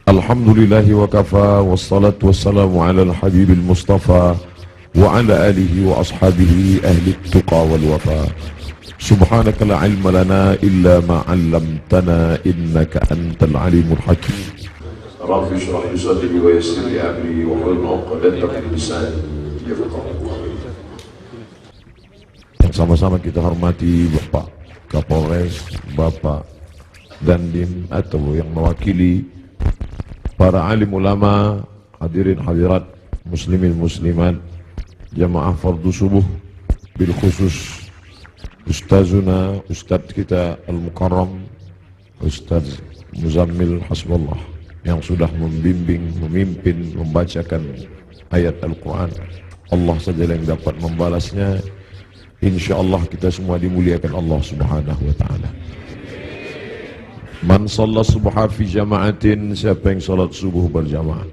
Alhamdulillahi wa kafa wassalatu wassalamu ala al-habibil mustafa wa ala alihi wa ashabihi ahli tuqa wal wafa. Subhanaka la ilma lana illa ma 'allamtana innaka antal alimul hakim. Rabbi shrah li sadri wa yassir li amri wa hlul 'uqdatam min lisani yafqahu qawli. Yang sama-sama kita hormati Bapak Kapolres, Bapak Dandim atau yang mewakili para alim ulama, hadirin hadirat, muslimin muslimat, jamaah fardu subuh, bil khusus ustazuna, ustadz kita al-mukarram, Ustadz Muzammil Hasbullah yang sudah membimbing, memimpin, membacakan ayat Al-Quran. Allah saja yang dapat membalasnya. InsyaAllah kita semua dimuliakan Allah subhanahu wa ta'ala. Man sallat subha fi jama'atin, siapa yang salat subuh berjamaah,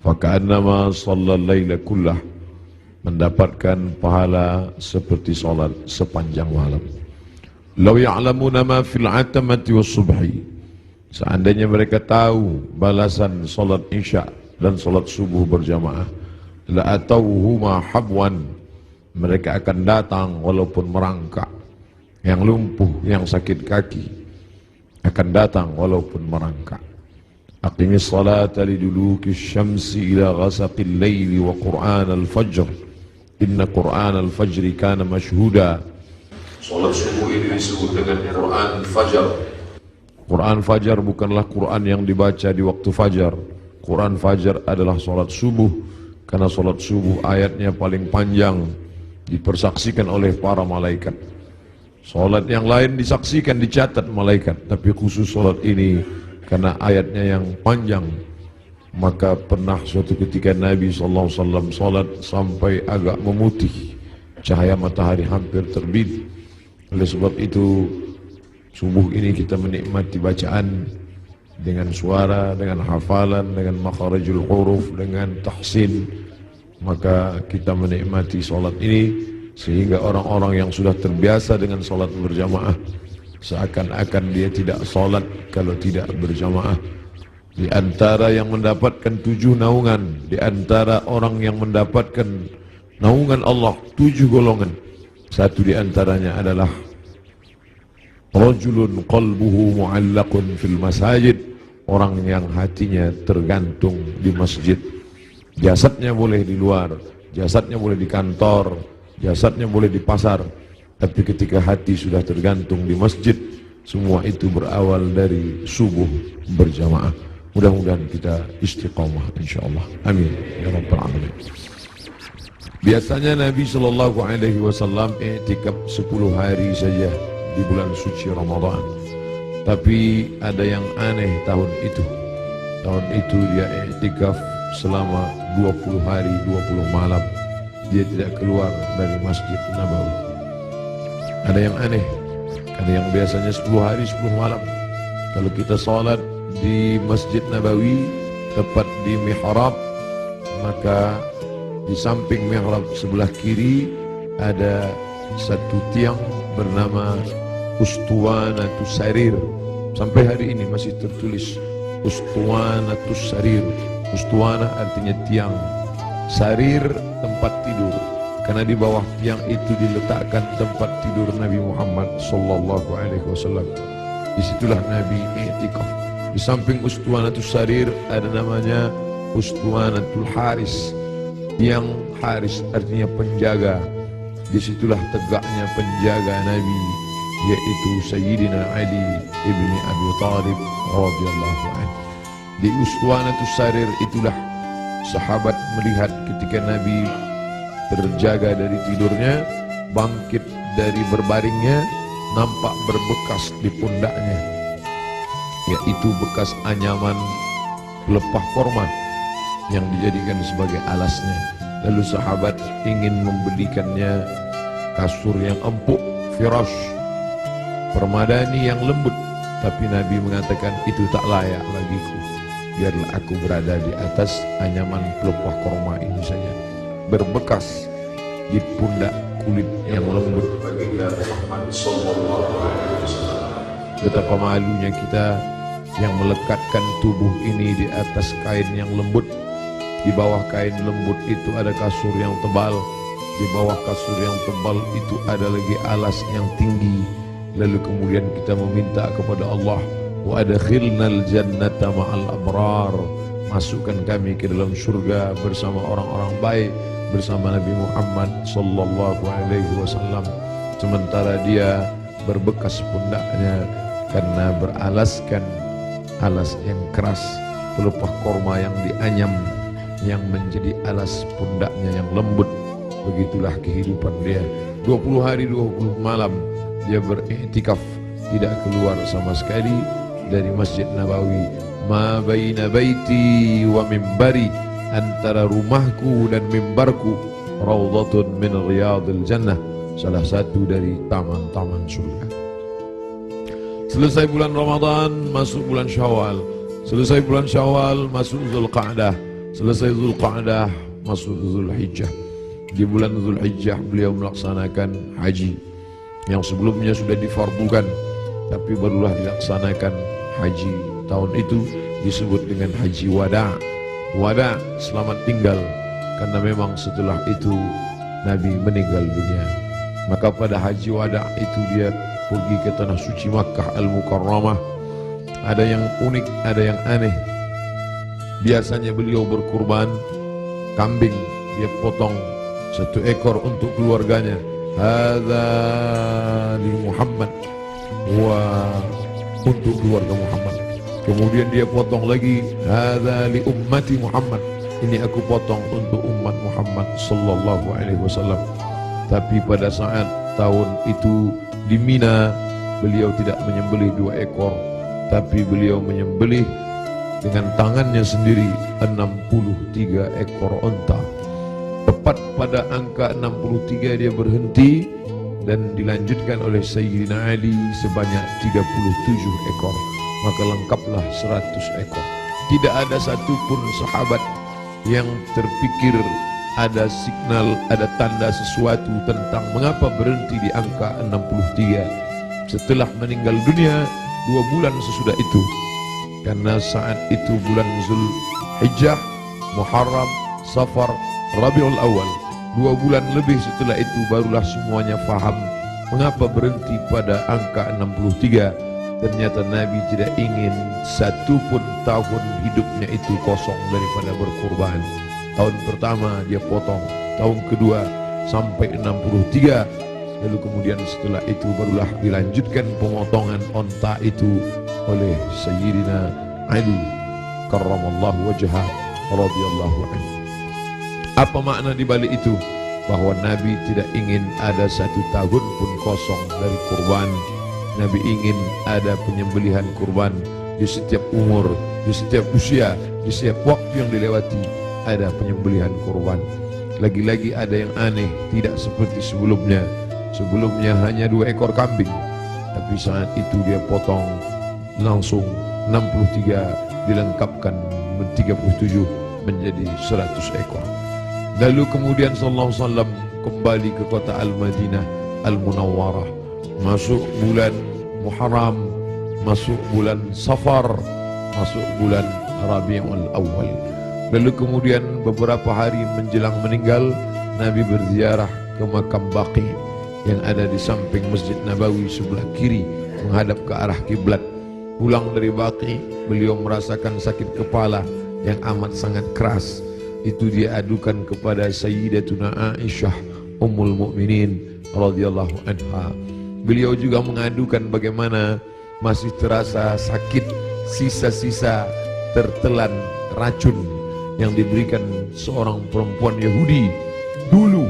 faka'annama sallal laila kullah, mendapatkan pahala seperti salat sepanjang malam. Law ya'lamuna ma fil atamati was subhi, seandainya mereka tahu balasan salat isya dan salat subuh berjamaah, la atauhuma habwan, mereka akan datang walaupun merangkak. Yang lumpuh, yang sakit kaki akan datang walaupun merangkak. Aqimis salata liduluki syamsi ila ghasaqil layli wa qur'an al-fajr inna qur'an al-fajri kana mashhuda. Salat subuh ini disebut dengan Quran Fajar. Quran Fajar bukanlah Quran yang dibaca di waktu fajar. Quran Fajar adalah salat subuh, karena salat subuh ayatnya paling panjang, dipersaksikan oleh para malaikat. Salat yang lain disaksikan, dicatat malaikat, tapi khusus salat ini karena ayatnya yang panjang. Maka pernah suatu ketika Nabi SAW salat sampai agak memutih, cahaya matahari hampir terbit. Oleh sebab itu subuh ini kita menikmati bacaan dengan suara, dengan hafalan, dengan makharijul huruf, dengan tahsin. Maka kita menikmati salat ini sehingga orang-orang yang sudah terbiasa dengan salat berjamaah seakan-akan dia tidak salat kalau tidak berjamaah. Di antara yang mendapatkan 7 naungan, di antara orang yang mendapatkan naungan Allah 7 golongan, satu di antaranya adalah rajulun qalbuhu mu'allaqun fil masajid, orang yang hatinya tergantung di masjid. Jasadnya boleh di luar, jasadnya boleh di kantor, jasadnya boleh di pasar, tapi ketika hati sudah tergantung di masjid, semua itu berawal dari subuh berjamaah. Mudah-mudahan kita istiqamah insyaallah. Amin ya rabbal alamin. Biasanya Nabi SAW i'tikaf 10 hari saja di bulan suci Ramadan. Tapi ada yang aneh tahun itu. Tahun itu dia i'tikaf selama 20 hari 20 malam. Dia tidak keluar dari Masjid Nabawi. Ada yang aneh, karena yang biasanya 10 hari 10 malam. Kalau kita salat di Masjid Nabawi, tepat di mihrab, maka di samping mihrab sebelah kiri ada satu tiang bernama Ustuwanatus Sarir. Sampai hari ini masih tertulis Ustuwanatus Sarir. Ustuwana artinya tiang, Sarir tempat tidur, karena di bawah tiang itu diletakkan tempat tidur Nabi Muhammad sallallahu alaihi wasallam. Disitulah Nabi i'tikaf. Di samping Ustuwanatus Sarir ada namanya Ustuwanatul Haris. Tiang Haris artinya penjaga. Disitulah tegaknya penjaga Nabi, yaitu Sayyidina Ali ibni Abi Thalib radhiyallahu anhu. Di Ustuwanatus Sarir itulah sahabat melihat ketika Nabi terjaga dari tidurnya, bangkit dari berbaringnya, nampak berbekas di pundaknya, yaitu bekas anyaman pelepah korma yang dijadikan sebagai alasnya. Lalu sahabat ingin membelikannya kasur yang empuk, firash, permadani yang lembut, tapi Nabi mengatakan itu tak layak bagiku. Biarlah aku berada di atas anyaman pelepah korma ini saja, berbekas di pundak kulit yang lembut. Betapa malunya kita yang melekatkan tubuh ini di atas kain yang lembut. Di bawah kain lembut itu ada kasur yang tebal. Di bawah kasur yang tebal itu ada lagi alas yang tinggi. Lalu kemudian kita meminta kepada Allah, wa adkhilnal jannata ma'al abrar, masukkan kami ke dalam surga bersama orang-orang baik, bersama Nabi Muhammad sallallahu alaihi wasallam. Sementara dia berbekas pundaknya karena beralaskan alas yang keras, pelepah korma yang dianyam yang menjadi alas pundaknya yang lembut. Begitulah kehidupan dia. 20 hari 20 malam dia beriktikaf, tidak keluar sama sekali dari Masjid Nabawi. Ma baina baiti wa mimbari, antara rumahku dan mimbarku raudhatun min riyadil jannah, salah satu dari taman-taman surga. Selesai bulan Ramadan, masuk bulan Syawal. Selesai bulan Syawal, masuk Zulqa'dah. Selesai Zulqa'dah, masuk Zulhijjah. Di bulan Zulhijjah beliau melaksanakan haji yang sebelumnya sudah difardukan, tapi barulah dilaksanakan haji tahun itu, disebut dengan haji wada. Wada, selamat tinggal, karena memang setelah itu Nabi meninggal dunia. Maka pada haji wada itu dia pergi ke tanah suci Makkah Al-Mukarramah. Ada yang unik, ada yang aneh. Biasanya beliau berkurban kambing, dia potong 1 ekor untuk keluarganya. Hadza li Muhammad, wa untuk keluarga Muhammad. Kemudian dia potong lagi, hadza li ummati Muhammad, ini aku potong untuk umat Muhammad sallallahu alaihi wasallam. Tapi pada saat tahun itu di Mina, beliau tidak menyembelih 2 ekor, tapi beliau menyembelih dengan tangannya sendiri 63 ekor unta. Tepat pada angka 63 dia berhenti dan dilanjutkan oleh Sayyidina Ali sebanyak 37 ekor. Maka lengkaplah 100 ekor. Tidak ada satupun sahabat yang terpikir ada signal, ada tanda sesuatu tentang mengapa berhenti di angka 63 setelah meninggal dunia 2 bulan sesudah itu. Karena saat itu bulan Zulhijjah, Muharram, Safar, Rabiul Awal, 2 bulan lebih setelah itu barulah semuanya faham mengapa berhenti pada angka 63. Ternyata Nabi tidak ingin satupun tahun hidupnya itu kosong daripada berkurban. Tahun pertama dia potong, tahun kedua sampai 63. Lalu kemudian setelah itu barulah dilanjutkan pemotongan onta itu oleh Sayyidina Ali karramallahu wajhah radhiyallahu anhu. Apa makna di balik itu? Bahwa Nabi tidak ingin ada 1 tahun pun kosong dari kurban. Nabi ingin ada penyembelihan kurban di setiap umur, di setiap usia, di setiap waktu yang dilewati ada penyembelihan kurban. Lagi-lagi ada yang aneh, tidak seperti sebelumnya. Sebelumnya hanya 2 ekor kambing, tapi saat itu dia potong langsung 63, dilengkapkan 37 menjadi 100 ekor. Lalu kemudian sallallahu alaihi wasallam kembali ke kota Al-Madinah Al-Munawwarah, masuk bulan Muharram, masuk bulan Safar, masuk bulan Rabiul Awal. Lalu kemudian beberapa hari menjelang meninggal, Nabi berziarah ke makam Baqi yang ada di samping Masjid Nabawi sebelah kiri menghadap ke arah kiblat. Pulang dari Baqi, beliau merasakan sakit kepala yang amat sangat keras. Itu dia adukan kepada Sayyidatuna Aisyah Ummul Mukminin radhiyallahu anha. Beliau juga mengadukan bagaimana masih terasa sakit, sisa-sisa tertelan racun yang diberikan seorang perempuan Yahudi dulu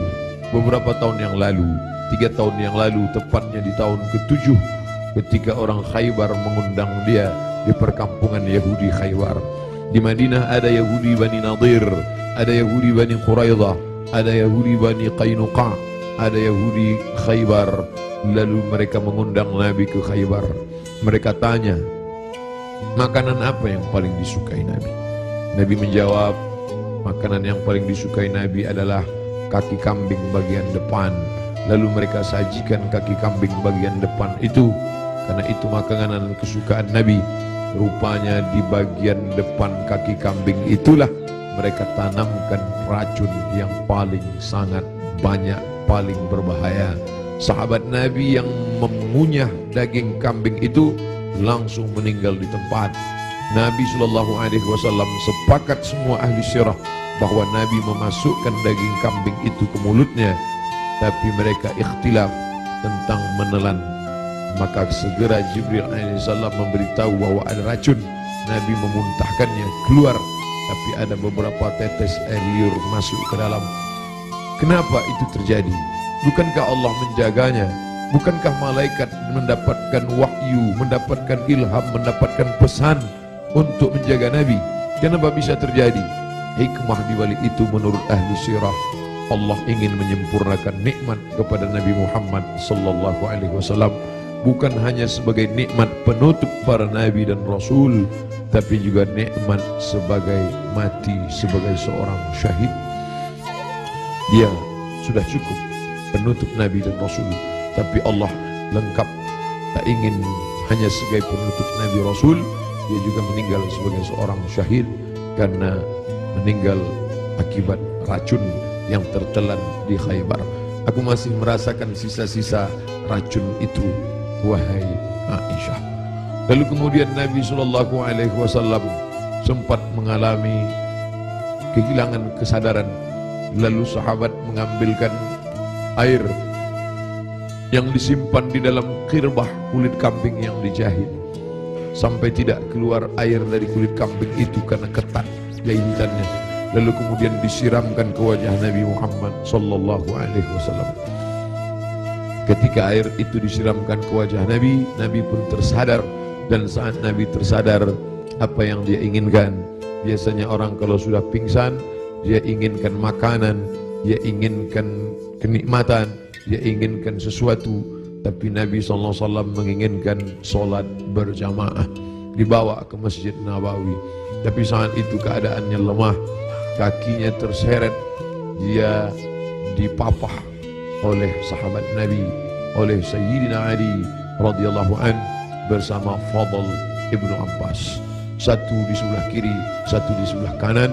beberapa tahun yang lalu, 3 tahun yang lalu, tepatnya di tahun ke-7 ketika orang Khaybar mengundang dia di perkampungan Yahudi Khaybar. Di Madinah ada Yahudi Bani Nadir, ada Yahudi Bani Quraidah, ada Yahudi Bani Qainuqa, ada Yahudi Khaybar. Lalu mereka mengundang Nabi ke Khaybar. Mereka tanya, makanan apa yang paling disukai Nabi? Nabi menjawab, makanan yang paling disukai Nabi adalah kaki kambing bagian depan. Lalu mereka sajikan kaki kambing bagian depan itu, karena itu makanan kesukaan Nabi. Rupanya di bagian depan kaki kambing itulah mereka tanamkan racun yang paling sangat banyak, paling berbahaya. Sahabat Nabi yang mengunyah daging kambing itu langsung meninggal di tempat. Nabi SAW sepakat semua ahli sirah bahwa Nabi memasukkan daging kambing itu ke mulutnya, tapi mereka ikhtilaf tentang menelan. Maka segera Jibril alaihissalam memberitahu bahwa ada racun. Nabi memuntahkannya keluar, tapi ada beberapa tetes air liur masuk ke dalam. Kenapa itu terjadi? Bukankah Allah menjaganya? Bukankah malaikat mendapatkan wahyu, mendapatkan ilham, mendapatkan pesan untuk menjaga Nabi? Kenapa bisa terjadi? Hikmah di balik itu menurut ahli sirah, Allah ingin menyempurnakan nikmat kepada Nabi Muhammad sallallahu alaihi wasallam, bukan hanya sebagai nikmat penutup para nabi dan rasul, tapi juga nikmat sebagai mati sebagai seorang syahid. Dia sudah cukup penutup nabi dan rasul, tapi Allah lengkap, tak ingin hanya sebagai penutup nabi rasul, dia juga meninggal sebagai seorang syahid karena meninggal akibat racun yang tertelan di Khaybar. Aku masih merasakan sisa-sisa racun itu, wahai Aisyah. Lalu kemudian Nabi SAW sempat mengalami kehilangan kesadaran. Lalu sahabat mengambilkan air yang disimpan di dalam khirbah kulit kambing yang dijahit, sampai tidak keluar air dari kulit kambing itu karena ketat jahitannya. Lalu kemudian disiramkan ke wajah Nabi Muhammad SAW. Ketika air itu disiramkan ke wajah Nabi, Nabi pun tersadar. Dan saat Nabi tersadar, apa yang dia inginkan? Biasanya orang kalau sudah pingsan, dia inginkan makanan, dia inginkan kenikmatan, dia inginkan sesuatu. Tapi Nabi SAW menginginkan solat berjamaah, dibawa ke Masjid Nabawi. Tapi saat itu keadaannya lemah, kakinya terseret, dia dipapah oleh sahabat Nabi, oleh Sayyidina Ali radhiyallahu an bersama Fadl ibnu Abbas. Satu di sebelah kiri, satu di sebelah kanan.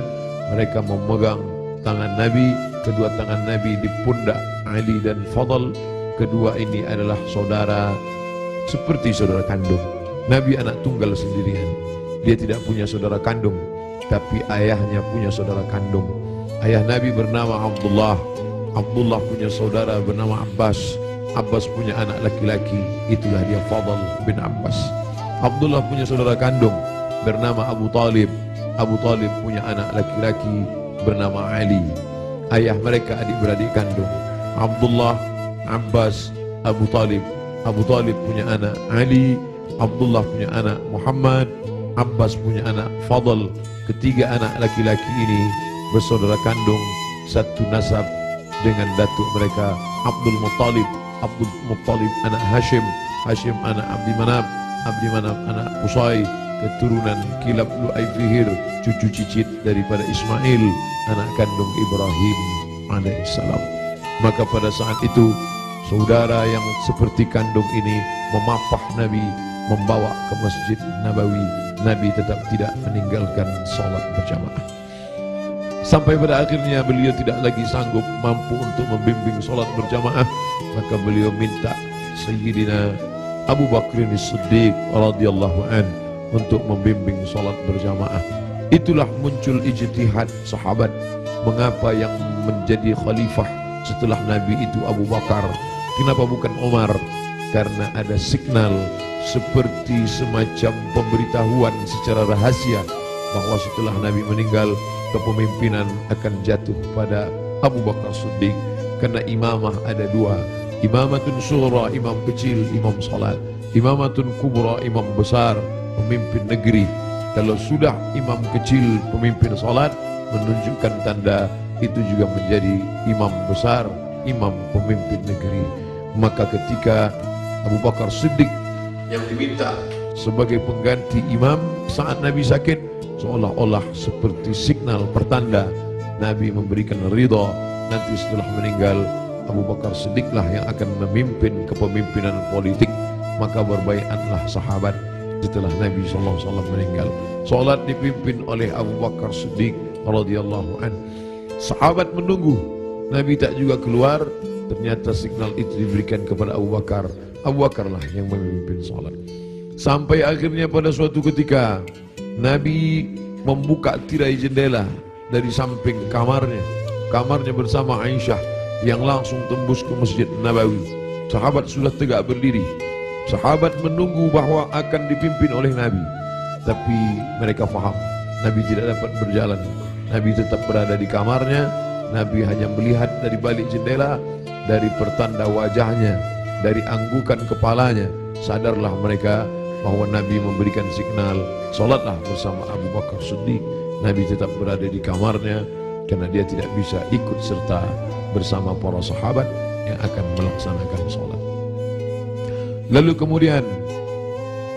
Mereka memegang tangan Nabi, kedua tangan Nabi di pundak Ali dan Fadl. Kedua ini adalah saudara, seperti saudara kandung. Nabi anak tunggal sendirian, dia tidak punya saudara kandung, tapi ayahnya punya saudara kandung. Ayah Nabi bernama Abdullah, Abdullah punya saudara bernama Abbas, Abbas punya anak laki-laki, itulah dia Fadl bin Abbas. Abdullah punya saudara kandung bernama Abu Talib, Abu Talib punya anak laki-laki bernama Ali. Ayah mereka adik-beradik kandung, Abdullah, Abbas, Abu Talib. Abu Talib punya anak Ali, Abdullah punya anak Muhammad, Abbas punya anak Fadl. Ketiga anak laki-laki ini bersaudara kandung, satu nasab dengan datuk mereka Abdul Muttalib. Abdul Muttalib anak Hashim, Hashim anak Abdi Manaf, Abdi Manaf anak Qusay, keturunan Kilab Lu'ay Fihir, cucu cicit daripada Ismail, anak kandung Ibrahim alaihissalam. Maka pada saat itu saudara yang seperti kandung ini memapah Nabi, membawa ke Masjid Nabawi. Nabi tetap tidak meninggalkan salat berjamaah. Sampai pada akhirnya beliau tidak lagi sanggup mampu untuk membimbing salat berjamaah, maka beliau minta Sayyidina Abu Bakr As-Siddiq radhiyallahu an untuk membimbing salat berjamaah. Itulah muncul ijtihad sahabat, mengapa yang menjadi khalifah setelah Nabi itu Abu Bakar, kenapa bukan Umar? Karena ada signal seperti semacam pemberitahuan secara rahasia bahwa setelah Nabi meninggal, kepemimpinan akan jatuh pada Abu Bakar Siddiq. Karena imamah ada dua, imamatun sughra, imam kecil, imam salat, imamatun kubra, imam besar, pemimpin negeri. Kalau sudah imam kecil, pemimpin salat, menunjukkan tanda itu juga menjadi imam besar, imam pemimpin negeri. Maka ketika Abu Bakar Siddiq yang diminta sebagai pengganti imam saat Nabi sakit, seolah-olah seperti signal pertanda Nabi memberikan ridha, nanti setelah meninggal Abu Bakar Siddiqlah yang akan memimpin kepemimpinan politik. Maka berbaiatlah sahabat setelah Nabi SAW meninggal. Salat dipimpin oleh Abu Bakar Siddiq radhiyallahu anhu. Sahabat menunggu, Nabi tak juga keluar. Ternyata signal itu diberikan kepada Abu Bakar. Abu Bakarlah yang memimpin salat. Sampai akhirnya pada suatu ketika Nabi membuka tirai jendela dari samping kamarnya bersama Aisyah yang langsung tembus ke Masjid Nabawi. Sahabat sudah tegak berdiri. Sahabat menunggu bahwa akan dipimpin oleh Nabi, tapi mereka faham Nabi tidak dapat berjalan. Nabi tetap berada di kamarnya. Nabi hanya melihat dari balik jendela, dari pertanda wajahnya, dari anggukan kepalanya. Sadarlah mereka bahwa Nabi memberikan signal, salatlah bersama Abu Bakar Siddiq. Nabi tetap berada di kamarnya karena dia tidak bisa ikut serta bersama para sahabat yang akan melaksanakan salat. Lalu kemudian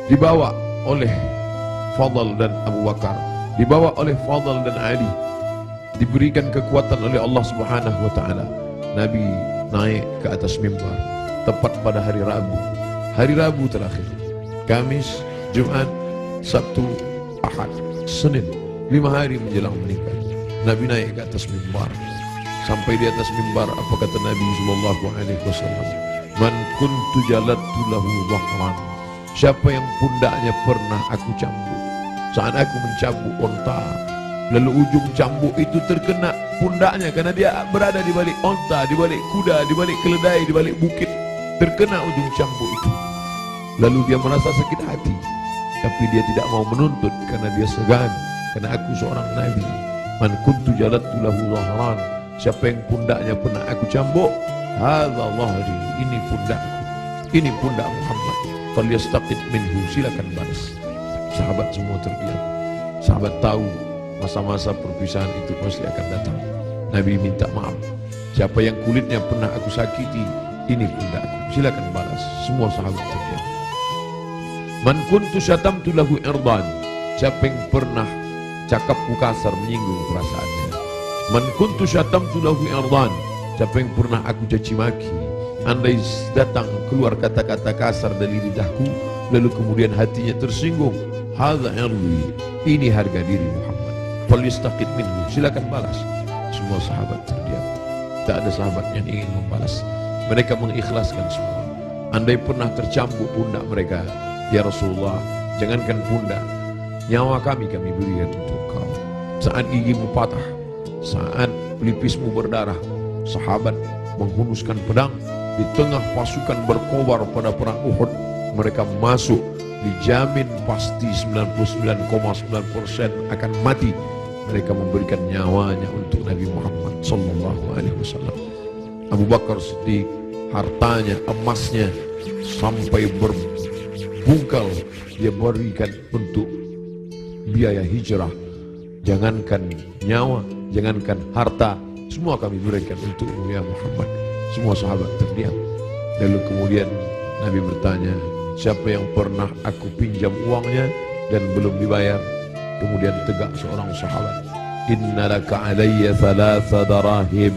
dibawa oleh Fadl dan Abu Bakar, dibawa oleh Fadl dan Ali, diberikan kekuatan oleh Allah Subhanahu wa taala. Nabi naik ke atas mimbar tepat pada hari Rabu terakhir. Kamis, Jumat, Sabtu, Ahad, Senin, 5 hari menjelang meninggal. Nabi naik ke atas mimbar. Sampai di atas mimbar, apa kata Nabi sallallahu alaihi wasallam? Man kuntu jalattu lahu dhahran. Siapa yang pundaknya pernah aku cambuk. Saat aku mencambuk onta, lalu ujung cambuk itu terkena pundaknya karena dia berada di balik onta, di balik kuda, di balik keledai, di balik bukit. Terkena ujung cambuk itu. Lalu dia merasa sakit hati, tapi dia tidak mau menuntut karena dia segan, karena aku seorang nabi. Man kuntu jalattu lahu dhahran. Siapa yang pundaknya pernah aku cambuk, hadza dhahri, ini pundakku, ini pundak Muhammad. Falyastaqit minhu, silakan balas. Sahabat semua terdiam. Sahabat tahu masa-masa perpisahan itu pasti akan datang. Nabi minta maaf. Siapa yang kulitnya pernah aku sakiti, ini pundakku, silakan balas. Semua sahabat terdiam. Man kuntu syatamtu lahu irdan. Siapa yang pernah cakapku kasar, menyinggung perasaannya. Man kuntu syatamtu lahu irdan. Siapa yang pernah aku caci maki, andai datang keluar kata-kata kasar dari lidahku, lalu kemudian hatinya tersinggung, hadza irdi, ini harga diri Muhammad. Falyastaqit minhu, silakan balas. Semua sahabat terdiam. Tak ada sahabat yang ingin membalas. Mereka mengikhlaskan semua. Andai pernah tercambuk pundak mereka, ya Rasulullah, jangankan pundak, nyawa kami berikan untuk kau. Saat gigimu patah, saat pelipismu berdarah, sahabat menghunuskan pedang di tengah pasukan berkobar pada perang Uhud. Mereka masuk, dijamin pasti 99,9% akan mati. Mereka memberikan nyawanya untuk Nabi Muhammad sallallahu alaihi wasallam. Abu Bakar Siddiq, hartanya, emasnya sampai berbungkal dia berikan untuk biaya hijrah. Jangankan nyawa, jangankan harta, semua kami berikan untukmu ya Muhammad. Semua sahabat terdiam. Lalu kemudian Nabi bertanya, siapa yang pernah aku pinjam uangnya dan belum dibayar? Kemudian tegak seorang sahabat, innalaka alayya thalatha darahim.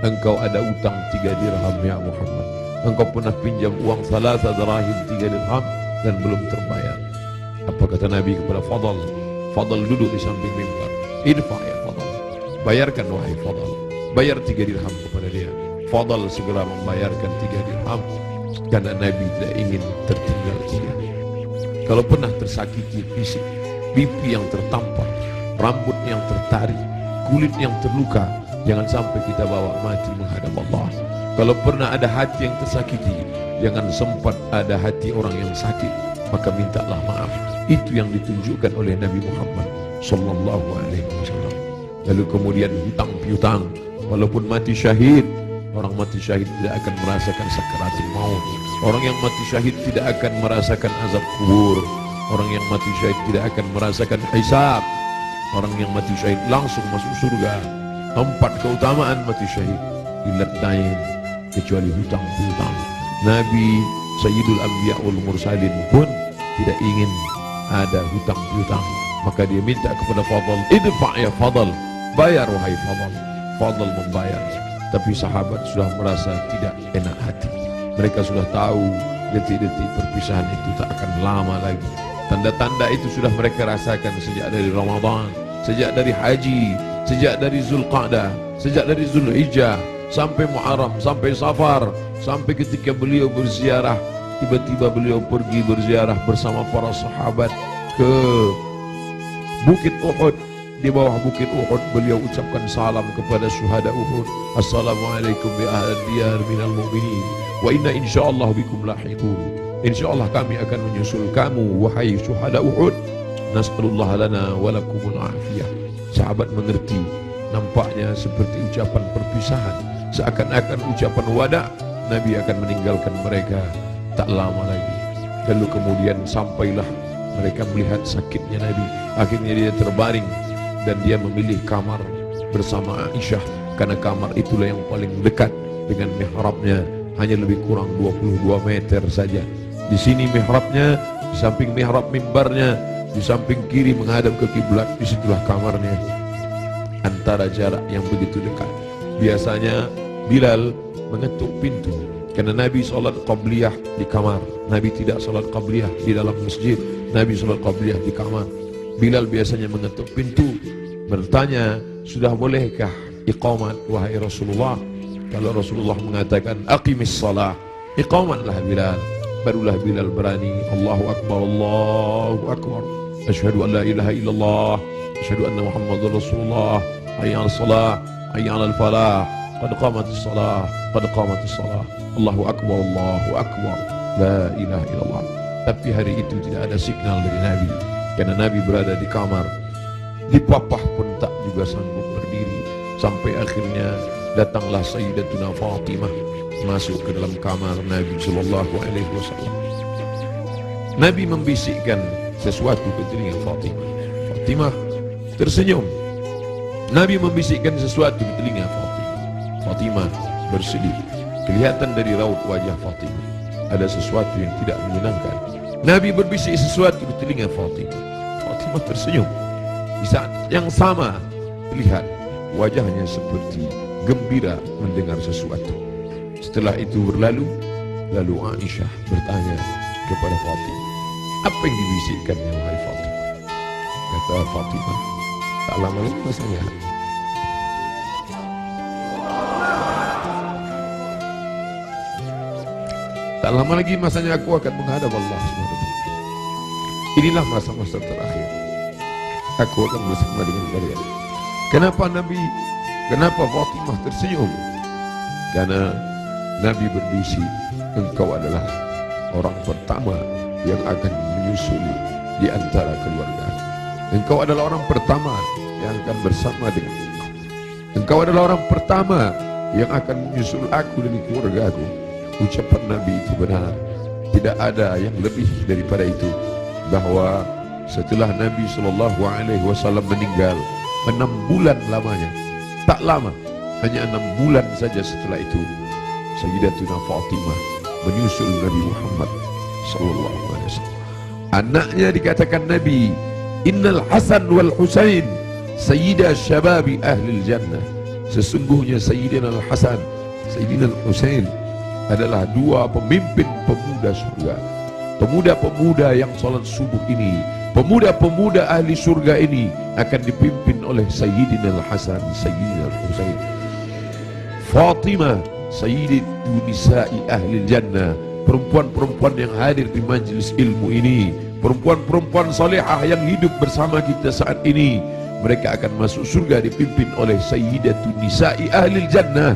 Engkau ada utang 3 dirham ya Muhammad. Engkau pernah pinjam uang thalatha darahim, 3 dirham dan belum terbayar. Apa kata Nabi kepada Fadl? Fadl duduk di samping mimbar. Idfa ya Fadl, bayarkan wahai Fadl. Bayar 3 dirham kepada dia. Fadl segera membayarkan 3 dirham karena Nabi tidak ingin tertinggal dia. Kalau pernah tersakiti fisik, pipi yang tertampar, rambut yang tertarik, kulit yang terluka, jangan sampai kita bawa mati menghadap Allah. Kalau pernah ada hati yang tersakiti, jangan sempat ada hati orang yang sakit, maka mintalah maaf. Itu yang ditunjukkan oleh Nabi Muhammad sallallahu alaihi wasallam. Lalu kemudian hutang piutang, walaupun mati syahid, orang mati syahid tidak akan merasakan sakaratul maut. Orang yang mati syahid tidak akan merasakan azab kubur. Orang yang mati syahid tidak akan merasakan hisab. Orang yang mati syahid langsung masuk surga. 4 keutamaan mati syahid. Ilat dain, kecuali hutang piutang. Nabi Sayyidul Anbiya wal Mursalin pun tidak ingin ada hutang piutang. Maka dia minta kepada Fadl, idfa ya Fadl, bayar wahai Fadl. Fadl membayar. Tapi sahabat sudah merasa tidak enak hati. Mereka sudah tahu detik-detik perpisahan itu tak akan lama lagi. Tanda-tanda itu sudah mereka rasakan sejak dari Ramadan, sejak dari haji, sejak dari Zulqa'dah, sejak dari Zulhijjah, sampai Muharram, sampai Safar, sampai ketika beliau berziarah. Tiba-tiba beliau pergi berziarah bersama para sahabat ke Bukit Uhud. Di bawah Bukit Uhud beliau ucapkan salam kepada syuhada Uhud. Assalamualaikum bi ahli diyar minal mu'minin wa inna insyaallah bikum lahiqun. Insyaallah kami akan menyusul kamu wahai syuhada Uhud. Nas'alullah lana wa lakumul afiyah. Sahabat mengerti, nampaknya seperti ucapan perpisahan, seakan-akan ucapan wada. Nabi akan meninggalkan mereka tak lama lagi. Lalu kemudian sampailah mereka melihat sakitnya Nabi. Akhirnya dia terbaring dan dia memilih kamar bersama Aisyah, karena kamar itulah yang paling dekat dengan mihrabnya, hanya lebih kurang 22 meter saja. Di sini mihrabnya, di samping mihrab mimbarnya, di samping kiri menghadap ke kiblat, disitulah kamarnya. Antara jarak yang begitu dekat. Biasanya Bilal mengetuk pintu, karena Nabi salat qabliyah di kamar. Nabi tidak salat qabliyah di dalam masjid. Nabi salat qabliyah di kamar. Bilal biasanya mengetuk pintu, bertanya, sudah bolehkah iqamat wahai Rasulullah? Kalau Rasulullah mengatakan aqimis salah, iqamatlah Bilal. Barulah Bilal berani, Allahu Akbar, Allahu Akbar, asyhadu an la ilaha illallah, asyhadu anna Muhammadar Rasulullah, hayya 'alas salah, hayya 'alal falah, qad qamatis salah, qad qamatis salah, Allahu Akbar, Allahu Akbar, la ilaha illallah. Tapi hari itu tidak ada signal dari Nabi, karena Nabi berada di kamar. Dipapah pun tak juga sanggup berdiri. Sampai akhirnya datanglah Sayyidatuna Fatimah masuk ke dalam kamar Nabi sallallahu alaihi wasallam. Nabi membisikkan sesuatu ke telinga Fatimah. Fatimah tersenyum. Nabi membisikkan sesuatu ke telinga Fatimah. Fatimah bersedih. Kelihatan dari raut wajah Fatimah ada sesuatu yang tidak menyenangkan. Nabi berbisik sesuatu ke telinga Fatimah. Fatimah tersenyum. Di saat yang sama terlihat wajahnya seperti gembira mendengar sesuatu. Setelah itu berlalu, lalu Aisyah bertanya kepada Fatimah, apa yang dibisikkannya wahai Fatimah? Kata Fatimah, tak lama lagi masanya. Tak lama lagi masanya aku akan menghadap Allah SWT. Inilah masa-masa terakhir. Aku akan bersama dengan kalian. Kenapa Fatimah tersenyum? Karena Nabi berbisik, engkau adalah orang pertama yang akan menyusuli di antara keluarga. Engkau adalah orang pertama yang akan bersama dengan engkau. Engkau adalah orang pertama yang akan menyusul aku dari keluargaku. Ucapan Nabi itu benar. Tidak ada yang lebih daripada itu. Bahwa setelah Nabi SAW meninggal 6 bulan lamanya, tak lama, hanya 6 bulan saja setelah itu, Sayyidatuna Fatimah menyusul Nabi Muhammad SAW. Anaknya dikatakan Nabi, Innal Hasan wal Husain Sayyidah Syababi Ahlil Jannah. Sesungguhnya Sayyidina Al-Hasan, Sayyidina Al-Husain adalah dua pemimpin pemuda surga. Pemuda-pemuda yang salat subuh ini, pemuda-pemuda ahli surga ini akan dipimpin oleh Sayyidina Al-Hasan, Sayyidina Al-Husain. Fatimah Sayyidatu Nisa'i Ahlil Jannah, perempuan-perempuan yang hadir di majlis ilmu ini, perempuan-perempuan salihah yang hidup bersama kita saat ini. Mereka akan masuk surga dipimpin oleh Sayyidatu Nisa'i Ahlil Jannah,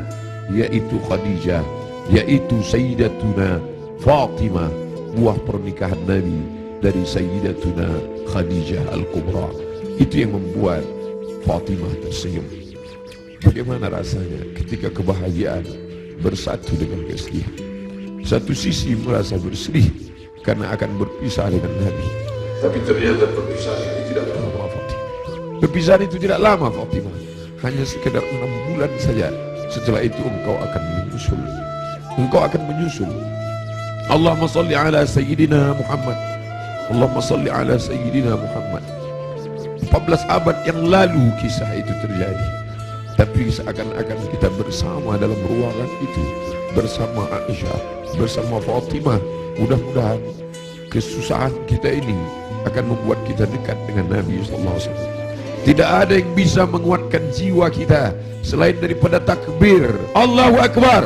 yaitu Khadijah, yaitu Sayyidatuna Fatimah, buah pernikahan Nabi dari Sayyidatuna Khadijah Al-Kubra. Itu yang membuat Fatimah tersenyum. Bagaimana rasanya ketika kebahagiaan bersatu dengan kesedihan? Satu sisi merasa bersedih karena akan berpisah dengan Nabi, tapi ternyata perpisahan ini tidak lama. Perpisahan itu tidak lama Fatimah, hanya sekedar 6 bulan saja. Setelah itu engkau akan menyusul. Engkau akan menyusul. Allahumma salli ala Sayyidina Muhammad. Allahumma salli ala Sayyidina Muhammad. 14 abad yang lalu kisah itu terjadi, tapi seakan-akan kita bersama dalam ruangan itu, bersama Aisyah, bersama Fatimah. Mudah-mudahan kesusahan kita ini akan membuat kita dekat dengan Nabi SAW. Tidak ada yang bisa menguatkan jiwa kita selain daripada takbir Allahu Akbar.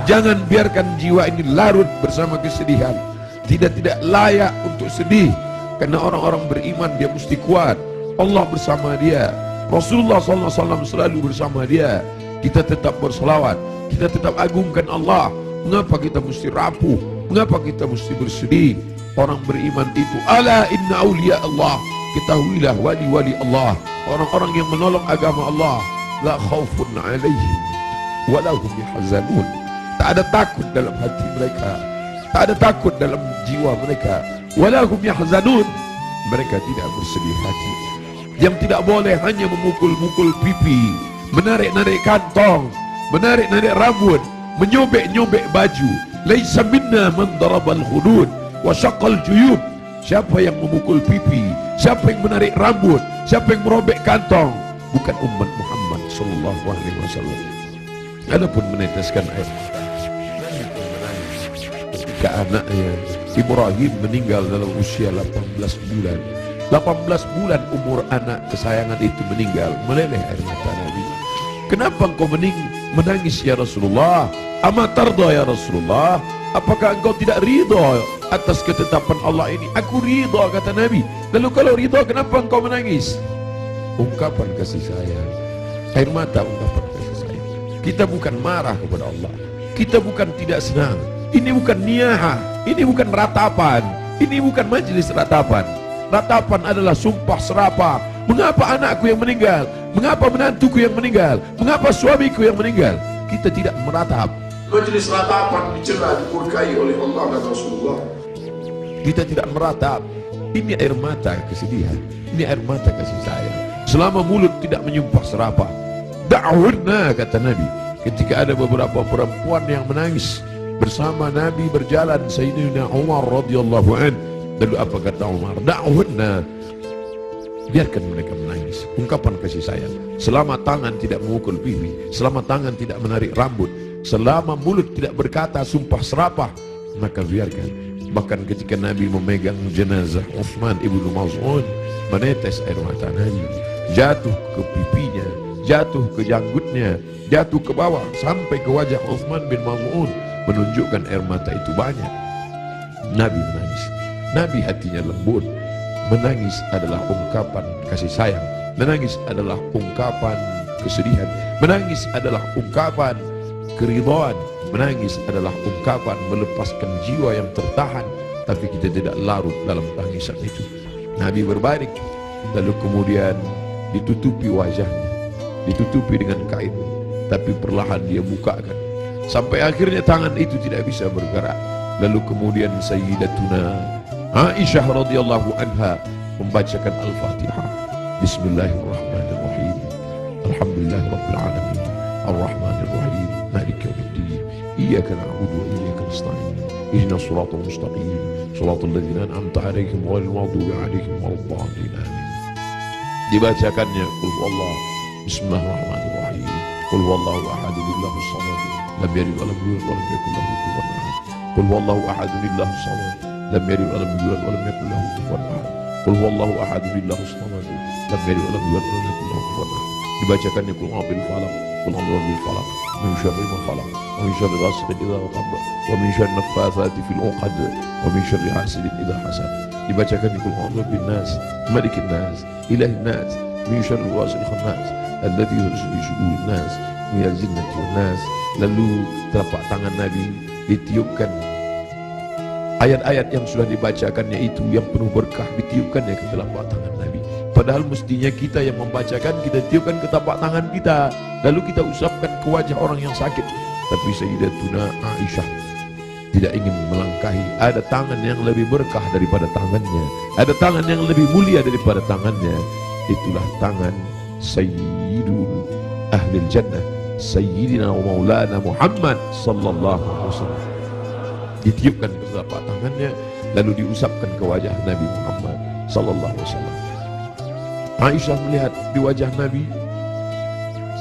Jangan biarkan jiwa ini larut bersama kesedihan. Tidak layak untuk sedih, karena orang-orang beriman dia mesti kuat. Allah bersama dia, Rasulullah SAW selalu bersama dia. Kita tetap berselawat, kita tetap agungkan Allah. Mengapa kita mesti rapuh? Mengapa kita mesti bersedih? Orang beriman itu, ala inna awliya Allah, ketahuilah wali-wali Allah, orang-orang yang menolong agama Allah, la khawfun alaihim wa lahum yahzanun. Tak ada takut dalam hati mereka, tak ada takut dalam jiwa mereka. Wa lahum yahzanun, mereka tidak bersedih hati. Yang tidak boleh hanya memukul-mukul pipi, menarik-narik kantong, menarik-narik rambut, menyobek-nyobek baju. Laisa minna man darabal khudud wa syaqqal juyub. Siapa yang memukul pipi, siapa yang menarik rambut, siapa yang merobek kantong, bukan umat Muhammad sallallahu alaihi wasallam. Adapun meneteskan air ketika anaknya Ibrahim meninggal dalam usia 18 bulan. 18 bulan umur anak kesayangan itu meninggal, meleleh air mata Nabi. Kenapa engkau menangis ya Rasulullah? Ama tarda ya Rasulullah? Apakah engkau tidak ridha atas ketetapan Allah ini? Aku ridha, kata Nabi. Lalu kalau ridha, kenapa engkau menangis? Ungkapan kasih sayang, air mata, ungkapan kasih sayang. Kita bukan marah kepada Allah, kita bukan tidak senang. Ini bukan niyahah, ini bukan ratapan, ini bukan majelis ratapan. Ratapan adalah sumpah serapah. Mengapa anakku yang meninggal? Mengapa menantuku yang meninggal? Mengapa suamiku yang meninggal? Kita tidak meratap. Majelis ratapan dicela, dimurkai oleh Allah dan Rasulullah. Kita tidak meratap. Ini air mata kesedihan, ini air mata kasih sayang. Selama mulut tidak menyumpah serapah. Da'wunna, kata Nabi, ketika ada beberapa perempuan yang menangis bersama Nabi berjalan, Sayyidina Umar radhiyallahu an. Lalu apa kata Umar? Da'wunna, biarkan mereka menangis. Ungkapan kasih sayang. Selama tangan tidak memukul pipi, selama tangan tidak menarik rambut, selama mulut tidak berkata sumpah serapah, maka biarkan. Bahkan ketika Nabi memegang jenazah Utsman ibnu Maz'un, menetes air mata Nabi, jatuh ke pipinya, jatuh ke janggutnya, jatuh ke bawah sampai ke wajah Utsman bin Maz'un, menunjukkan air mata itu banyak. Nabi menangis. Nabi hatinya lembut. Menangis adalah ungkapan kasih sayang. Menangis adalah ungkapan kesedihan. Menangis adalah ungkapan keridhaan. Menangis adalah ungkapan melepaskan jiwa yang tertahan, tapi kita tidak larut dalam tangisan itu. Nabi berbalik, lalu kemudian ditutupi wajahnya, ditutupi dengan kain, tapi perlahan dia bukakan sampai akhirnya tangan itu tidak bisa bergerak. Lalu kemudian Sayyidatuna Aisyah radhiyallahu anha membacakan Al-Fatihah. Bismillahirrahmanirrahim. Alhamdulillah rabbil alamin. Ar-Rahmanir Rahim. Maliki yaumiddin. Iyyaka na'budu wa iyyaka nasta'in. Ihdinas siratal mustaqim. Shiratal ladzina an'amta 'alaihim ghairil maghdubi 'alaihim waladdallin. Amin. Dibacakannya qul huwallahu. Bismillahirrahmanirrahim. Qul huwallahu ahad, Allahus samad. Lam yalid wa lam yulad wa lam yakul lahu kufuwan ahad. Qul huwallahu ahad, Allahus samad. Lam yalid wa lam yulad wa lam yakul lahu kufuwan ahad. Qul huwallahu ahad, Allahus samad. Lam yalid wa lam yulad wa lam yakul lahu kufuwan ahad. Dibacakannya qul a'udzu bil falaq, qul a'udzu bil falaq, min syarri ma khalaq, wa min syarri ghasiqin idza waqab, wa min syarri naffatsati fil 'uqad, wa min syarri hasidin idza hasad. Dibacakannya qul a'udzu bin nas, malikin nas, ilahin nas, min syarri wasil khannas, alladzi yuhsi fi sudurin nas, min al-jinnati wan nas. Lalu telapak tangan Nabi ditiupkan, ayat-ayat yang sudah dibacakannya itu yang penuh berkah ditiupkannya ke telapak tangan Nabi. Padahal mestinya kita yang membacakan, kita tiupkan ke telapak tangan kita, lalu kita usapkan ke wajah orang yang sakit. Tapi Sayyidatuna Aisyah tidak ingin melangkahi. Ada tangan yang lebih berkah daripada tangannya, ada tangan yang lebih mulia daripada tangannya. Itulah tangan Sayyidul Ahlil Jannah, Sayyidina wa Maulana Muhammad sallallahu alaihi wasallam. Ditiupkan ke telapak tangannya, lalu diusapkan ke wajah Nabi Muhammad sallallahu alaihi wasallam. Aisyah melihat di wajah Nabi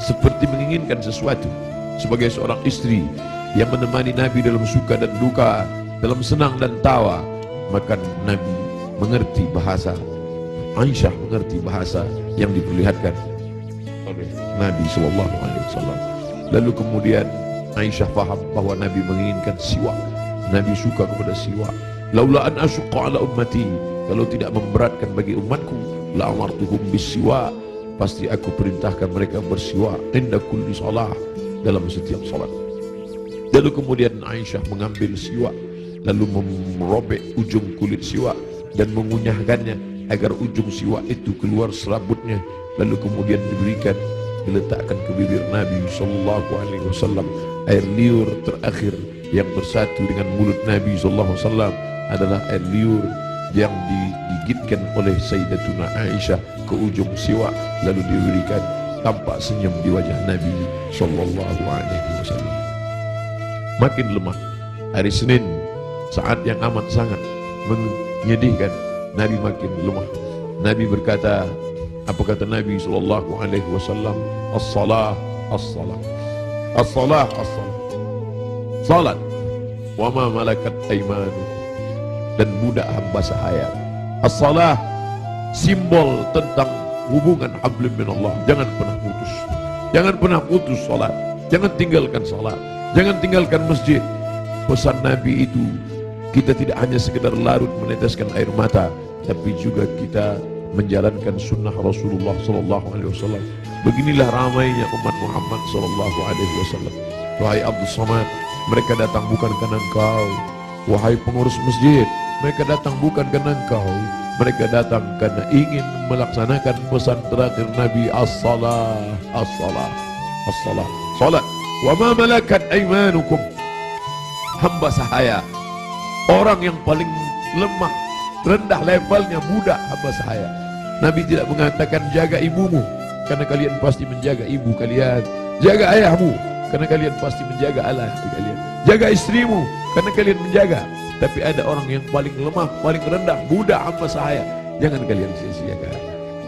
seperti menginginkan sesuatu. Sebagai seorang istri yang menemani Nabi dalam suka dan duka, dalam senang dan tawa, maka Nabi mengerti bahasa, Aisyah mengerti bahasa yang diperlihatkan oleh Nabi SAW. Lalu kemudian Aisyah faham bahwa Nabi menginginkan siwak, Nabi suka kepada siwak. Laula an asyqa ala ummati, kalau tidak memberatkan bagi umatku, la amartuhum bisiwak, pasti aku perintahkan mereka bersiwak inda kulli shalah, dalam setiap salat. Lalu kemudian Aisyah mengambil siwak, lalu merobek ujung kulit siwak dan mengunyahkannya agar ujung siwak itu keluar serabutnya. Lalu kemudian diberikan, diletakkan ke bibir Nabi SAW. Air liur terakhir yang bersatu dengan mulut Nabi SAW adalah air liur yang digigitkan oleh Sayyidatuna Aisyah ke ujung siwak, lalu diberikan. Tampak senyum di wajah Nabi SAW. Makin lemah. Hari Senin, saat yang amat sangat menyedihkan, Nabi makin lemah. Nabi berkata, apa kata Nabi SAW? As-salah, as-salah, as-salah, as-salah, salat, wa ma malakat aimanukum, dan budak hamba sahaya. As-salah, simbol tentang hubungan hablim minallah. Jangan pernah putus, jangan pernah putus salat, jangan tinggalkan salat, jangan tinggalkan masjid. Pesan Nabi itu, kita tidak hanya sekedar larut meneteskan air mata, tapi juga kita menjalankan sunnah Rasulullah SAW. Beginilah ramainya umat Muhammad SAW. Wahai Abdul Samad, mereka datang bukan karena engkau. Wahai pengurus masjid, mereka datang bukan karena engkau. Mereka datang karena ingin melaksanakan pesan terakhir Nabi, as-salah, as-salah, as-salah, salat. Wa ma malakat aimanukum, hamba sahaya, orang yang paling lemah, rendah levelnya, budak hamba sahaya. Nabi tidak mengatakan jaga ibumu, karena kalian pasti menjaga ibu kalian. Jaga ayahmu, karena kalian pasti menjaga Allah kalian. Jaga istrimu, karena kalian menjaga. Tapi ada orang yang paling lemah, paling rendah, budak hamba sahaya. Jangan kalian sia-siakan,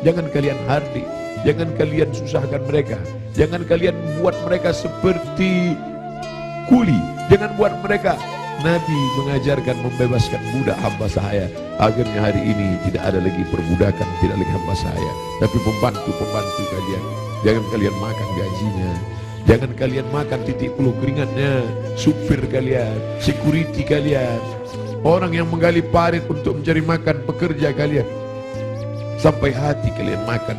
jangan kalian hardik, jangan kalian susahkan mereka, jangan kalian buat mereka seperti kuli, jangan buat mereka. Nabi mengajarkan membebaskan budak hamba sahaya. Akhirnya hari ini tidak ada lagi perbudakan, tidak lagi hamba sahaya, tapi pembantu-pembantu kalian. Jangan kalian makan gajinya, jangan kalian makan titik puluh keringatnya. Supir kalian, security kalian, orang yang menggali parit untuk mencari makan, pekerja kalian, sampai hati kalian makan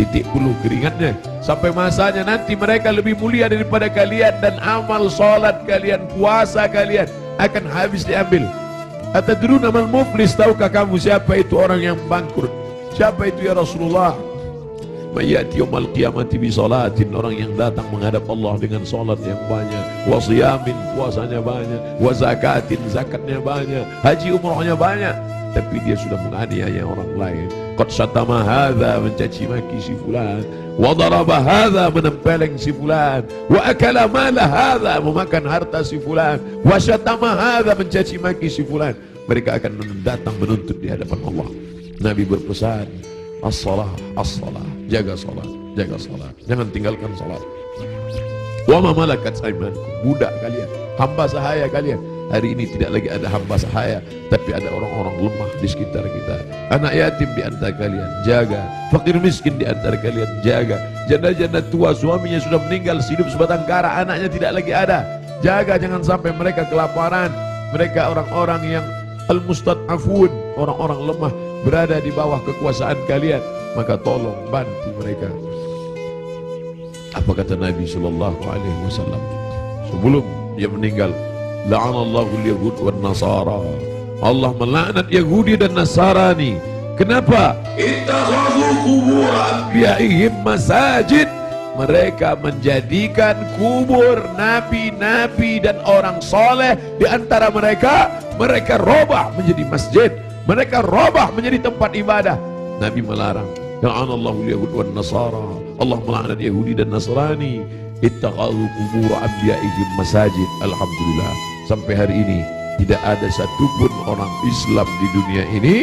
titik puluh keringatnya. Sampai masanya nanti mereka lebih mulia daripada kalian, dan amal salat kalian, puasa kalian akan habis diambil. Atadruna mal muflis, tahukah kamu siapa itu orang yang bangkrut? Siapa itu ya Rasulullah? Mayati yaumal qiyamati bi salatin, orang yang datang menghadap Allah dengan salat yang banyak, wa siyamin, puasanya banyak, wa zakatin, zakatnya banyak, haji umrahnya banyak, tapi dia sudah menganiaya orang lain. Qad syatama hadza, mencaci maki si fulan, wa daraba hadza, menempeleng si fulan, wa akala mala hadza, memakan harta si fulan, wa syatama hadza, mencaci maki si fulan. Mereka akan datang menuntut di hadapan Allah. Nabi berpesan, as-salah, as-salah, jaga salat, jaga salat, jangan tinggalkan salat. Wa ma malakat aimanukum, budak kalian, hamba sahaya kalian. Hari ini tidak lagi ada hamba sahaya, tapi ada orang-orang lemah di sekitar kita. Anak yatim di antara kalian, jaga. Fakir miskin di antara kalian, jaga. Janda-janda tua, suaminya sudah meninggal, hidup sebatang kara, anaknya tidak lagi ada, jaga. Jangan sampai mereka kelaparan. Mereka orang-orang yang al-mustad'afun, orang-orang lemah, berada di bawah kekuasaan kalian, maka tolong bantu mereka. Apa kata Nabi SAW sebelum dia meninggal? La'anallahu al-yahud wan nasara, Allah melaknat Yahudi dan Nasrani. Kenapa? Ittakhadhu qubur anbiya'ihim masajid, mereka menjadikan kubur nabi-nabi dan orang soleh di antara mereka, mereka robah menjadi masjid, mereka robah menjadi tempat ibadah. Nabi melarang. La'anallahu al-yahud wan nasara, Allah melaknat Yahudi dan Nasrani. Ittakhadhu qubur anbiya'ihim masajid. Alhamdulillah, sampai hari ini tidak ada satupun orang Islam di dunia ini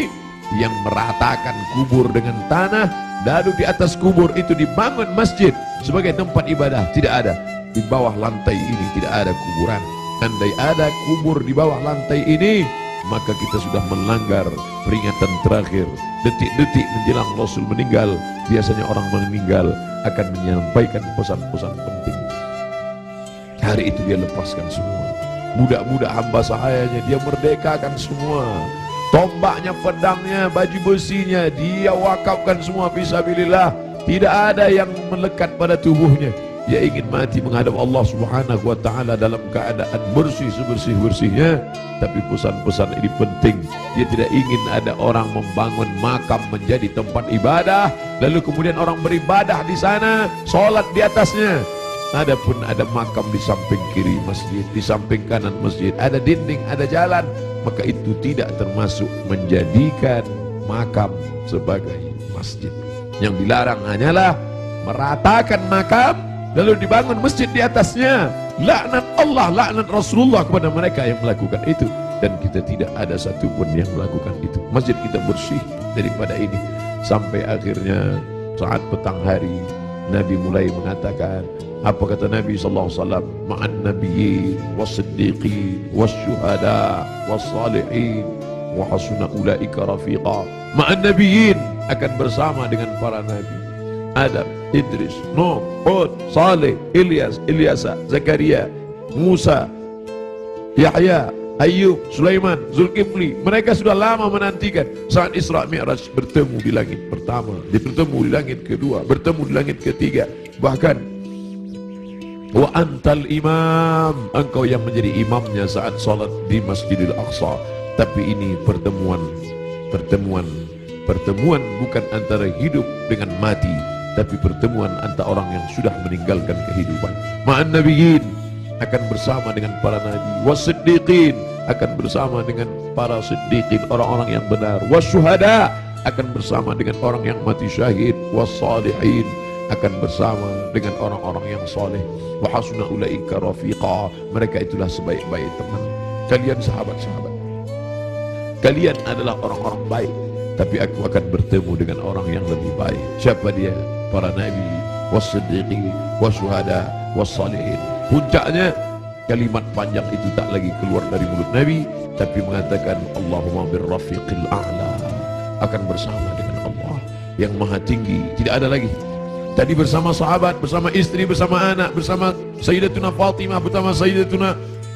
yang meratakan kubur dengan tanah, lalu di atas kubur itu dibangun masjid sebagai tempat ibadah. Tidak ada. Di bawah lantai ini tidak ada kuburan. Andai ada kubur di bawah lantai ini, maka kita sudah melanggar peringatan terakhir. Detik-detik menjelang Rasul meninggal, biasanya orang meninggal akan menyampaikan pesan-pesan penting. Hari itu dia lepaskan semua. Budak-budak hamba sahayanya dia merdekakan semua. Tombaknya, pedangnya, baju besinya dia wakafkan semua fisabilillah. Tidak ada yang melekat pada tubuhnya. Dia ingin mati menghadap Allah Subhanahu wa ta'ala dalam keadaan bersih sebersih-bersihnya. Tapi pesan-pesan ini penting. Dia tidak ingin ada orang membangun makam menjadi tempat ibadah, lalu kemudian orang beribadah di sana, sholat di atasnya. Adapun ada makam di samping kiri masjid, di samping kanan masjid, ada dinding, ada jalan, maka itu tidak termasuk menjadikan makam sebagai masjid. Yang dilarang hanyalah meratakan makam lalu dibangun masjid di atasnya. Laknat Allah, laknat Rasulullah kepada mereka yang melakukan itu. Dan kita tidak ada satupun yang melakukan itu. Masjid kita bersih daripada ini. Sampai akhirnya saat petang hari Nabi mulai mengatakan, apa kata Nabi SAW? Ma'an nabiyyin was-siddiqin was-syuhada was-salihin wa hasuna ulaika rafiqa. Ma'an nabiyyin, akan bersama dengan para nabi, Adam, Idris, Nuh, Hud, Saleh, Ilyas, Ilyasa, Zakaria, Musa, Yahya, Ayub, Sulaiman, Zulkifli. Mereka sudah lama menantikan saat Isra Mi'raj bertemu di langit pertama, bertemu di langit kedua, bertemu di langit ketiga. Bahkan wa antal imam, engkau yang menjadi imamnya saat salat di Masjidil Aqsa. Tapi ini pertemuan bukan antara hidup dengan mati, tapi pertemuan antara orang yang sudah meninggalkan kehidupan. Ma'an nabiyyin, akan bersama dengan para nabi. Was-siddiqin, akan bersama dengan para siddiqin, orang-orang yang benar. Was-syuhada, akan bersama dengan orang yang mati syahid. Was-salihin, akan bersama dengan orang-orang yang soleh. Wa hasuna ulaika rafiqa, mereka itulah sebaik-baik teman. Kalian sahabat-sahabat, kalian adalah orang-orang baik, tapi aku akan bertemu dengan orang yang lebih baik. Siapa dia? Para nabi, was-siddiqin, was-syuhada, was-salihin. Puncaknya kalimat panjang itu tak lagi keluar dari mulut Nabi, tapi mengatakan Allahumma birrafiqil a'la, akan bersama dengan Allah yang maha tinggi. Tidak ada lagi. Tadi bersama sahabat, bersama istri, bersama anak, bersama Sayyidatuna Fatimah, bersama Sayyidatuna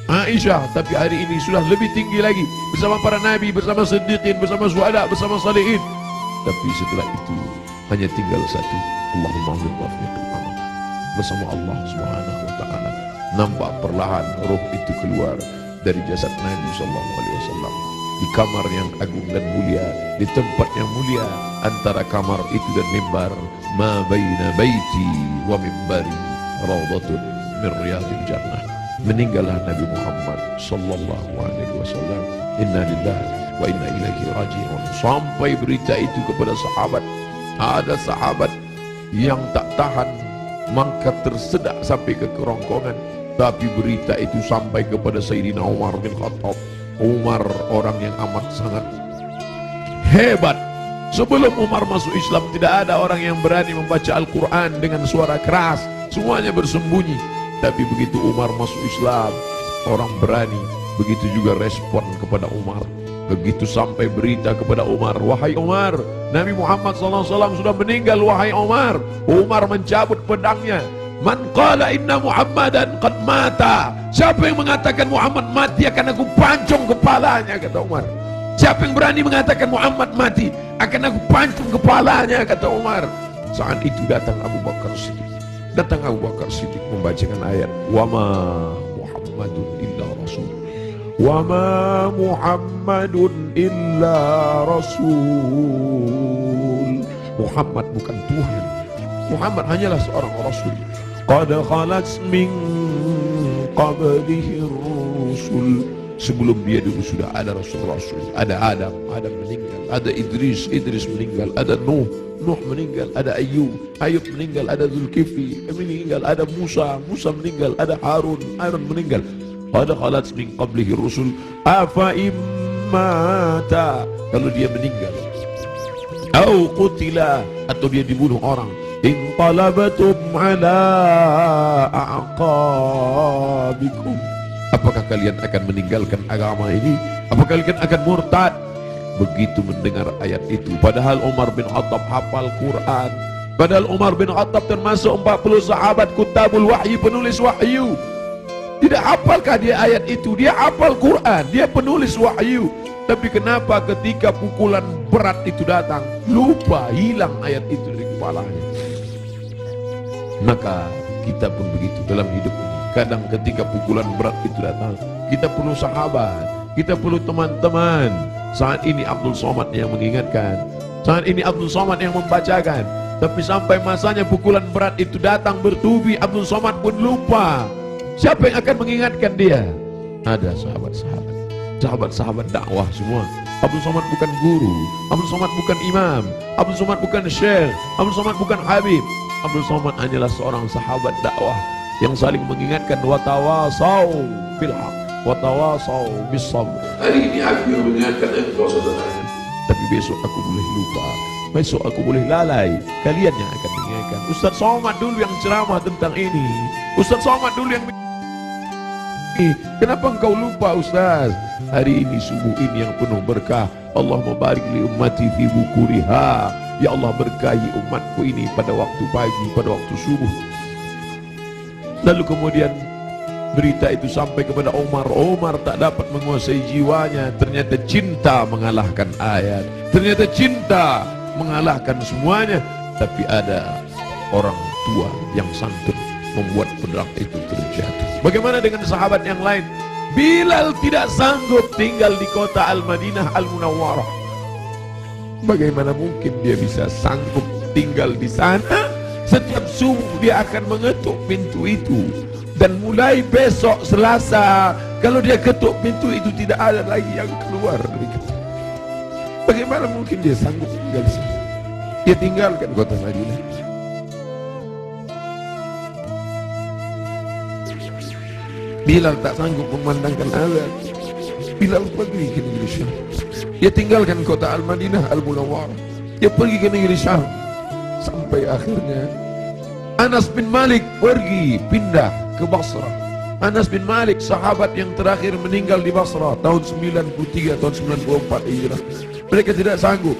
Aisyah, tapi hari ini sudah lebih tinggi lagi, bersama para nabi, bersama siddiqin, bersama syuhada, bersama salihin. Tapi setelah itu hanya tinggal satu, Allahumma birrafiqil a'la, bersama Allah Subhanahu wa ta'ala. Nampak perlahan roh itu keluar dari jasad Nabi SAW di kamar yang agung dan mulia, di tempat yang mulia. Antara kamar itu dan mimbar, ma baina baiti wa mimbari raudhatun min riyadil jannah. Meninggallah Nabi Muhammad SAW. Inna lillahi wa inna ilaihi raji'un. Sampai berita itu kepada sahabat, ada sahabat yang tak tahan, maka tersedak sampai ke kerongkongan. Tapi berita itu sampai kepada Sayyidina Umar bin Khattab. Umar orang yang amat sangat hebat. Sebelum Umar masuk Islam, tidak ada orang yang berani membaca Al-Quran dengan suara keras. Semuanya bersembunyi. Tapi begitu Umar masuk Islam, orang berani. Begitu juga respon kepada Umar. Begitu sampai berita kepada Umar, wahai Umar, Nabi Muhammad SAW sudah meninggal, wahai Umar. Umar mencabut pedangnya. Man qala inna Muhammadan qad mata. Siapa yang mengatakan Muhammad mati, akan aku pancung kepalanya, kata Umar. Siapa yang berani mengatakan Muhammad mati, akan aku pancung kepalanya, kata Umar. Saat itu datang Abu Bakar Siddiq. Datang Abu Bakar Siddiq membacakan ayat, wa ma Muhammadun illa rasul. Wa ma Muhammadun illa rasul. Muhammad bukan Tuhan. Muhammad hanyalah seorang rasul. Qad khalat min qablihi rusul. Sebelum dia dulu sudah ada rasul-rasul. Ada Adam, Adam meninggal. Ada Idris, Idris meninggal. Ada Nuh, Nuh meninggal. Ada Ayub, Ayub meninggal. Ada Zulkifli meninggal. Ada Musa, Musa meninggal. Ada Harun, Harun meninggal. Qad khalat min qablihi rusul afa immata, kalau dia meninggal, au qutila, atau dia dibunuh orang, inqalabatum ala a'qabikum, Apakah kalian akan meninggalkan agama ini? Apakah kalian akan murtad? Begitu mendengar ayat itu, padahal Umar bin Khattab hafal Quran, padahal Umar bin Khattab termasuk 40 sahabat kutabul wahyi, penulis wahyu. Tidak hafalkah dia ayat itu? Dia hafal Quran, dia penulis wahyu. Tapi kenapa ketika pukulan berat itu datang, lupa, hilang ayat itu dari kepalanya? Maka kita pun begitu dalam hidup ini. Kadang ketika pukulan berat itu datang, kita perlu sahabat, kita perlu teman-teman. Saat ini Abdul Somad yang mengingatkan, saat ini Abdul Somad yang membacakan. Tapi sampai masanya pukulan berat itu datang bertubi, Abdul Somad pun lupa. Siapa yang akan mengingatkan dia? Ada sahabat-sahabat, sahabat-sahabat dakwah semua. Abdul Somad bukan guru, Abdul Somad bukan imam, Abdul Somad bukan syekh, Abdul Somad bukan habib. Abdul Somad hanyalah seorang sahabat dakwah yang saling mengingatkan, watawasau bil haq, watawasau bis sabr. Hari ini aku yang mengingatkan engkau saudara. Tapi besok aku boleh lupa, besok aku boleh lalai. Kalian yang akan mengingatkan. Ustaz Somad dulu yang ceramah tentang ini, Ustaz Somad dulu yang kenapa engkau lupa Ustaz? Hari ini subuh ini yang penuh berkah. Allahumma barik li ummati fi bukuriha. Ya Allah, berkahi umatku ini pada waktu pagi, pada waktu subuh. Lalu kemudian berita itu sampai kepada Umar. Umar tak dapat menguasai jiwanya. Ternyata cinta mengalahkan ayat, ternyata cinta mengalahkan semuanya. Tapi ada orang tua yang santun membuat pedang itu terjatuh. Bagaimana dengan sahabat yang lain? Bilal tidak sanggup tinggal di kota Al-Madinah Al-Munawwarah. Bagaimana mungkin dia bisa sanggup tinggal di sana? Setiap subuh dia akan mengetuk pintu itu. Dan mulai besok Selasa, kalau dia ketuk pintu itu tidak ada lagi yang keluar dari kita. Bagaimana mungkin dia sanggup tinggal di sana? Dia tinggalkan kota Madinah. Bilal tak sanggup memandangkan azan. Bilal pergi ke negeri Syam. Dia tinggalkan kota Al-Madinah Al-Munawwarah. Dia pergi ke negeri Syam. Sampai akhirnya Anas bin Malik pergi pindah ke Basrah. Anas bin Malik sahabat yang terakhir meninggal di Basrah tahun 93 tahun 94 Hijrah. Mereka tidak sanggup.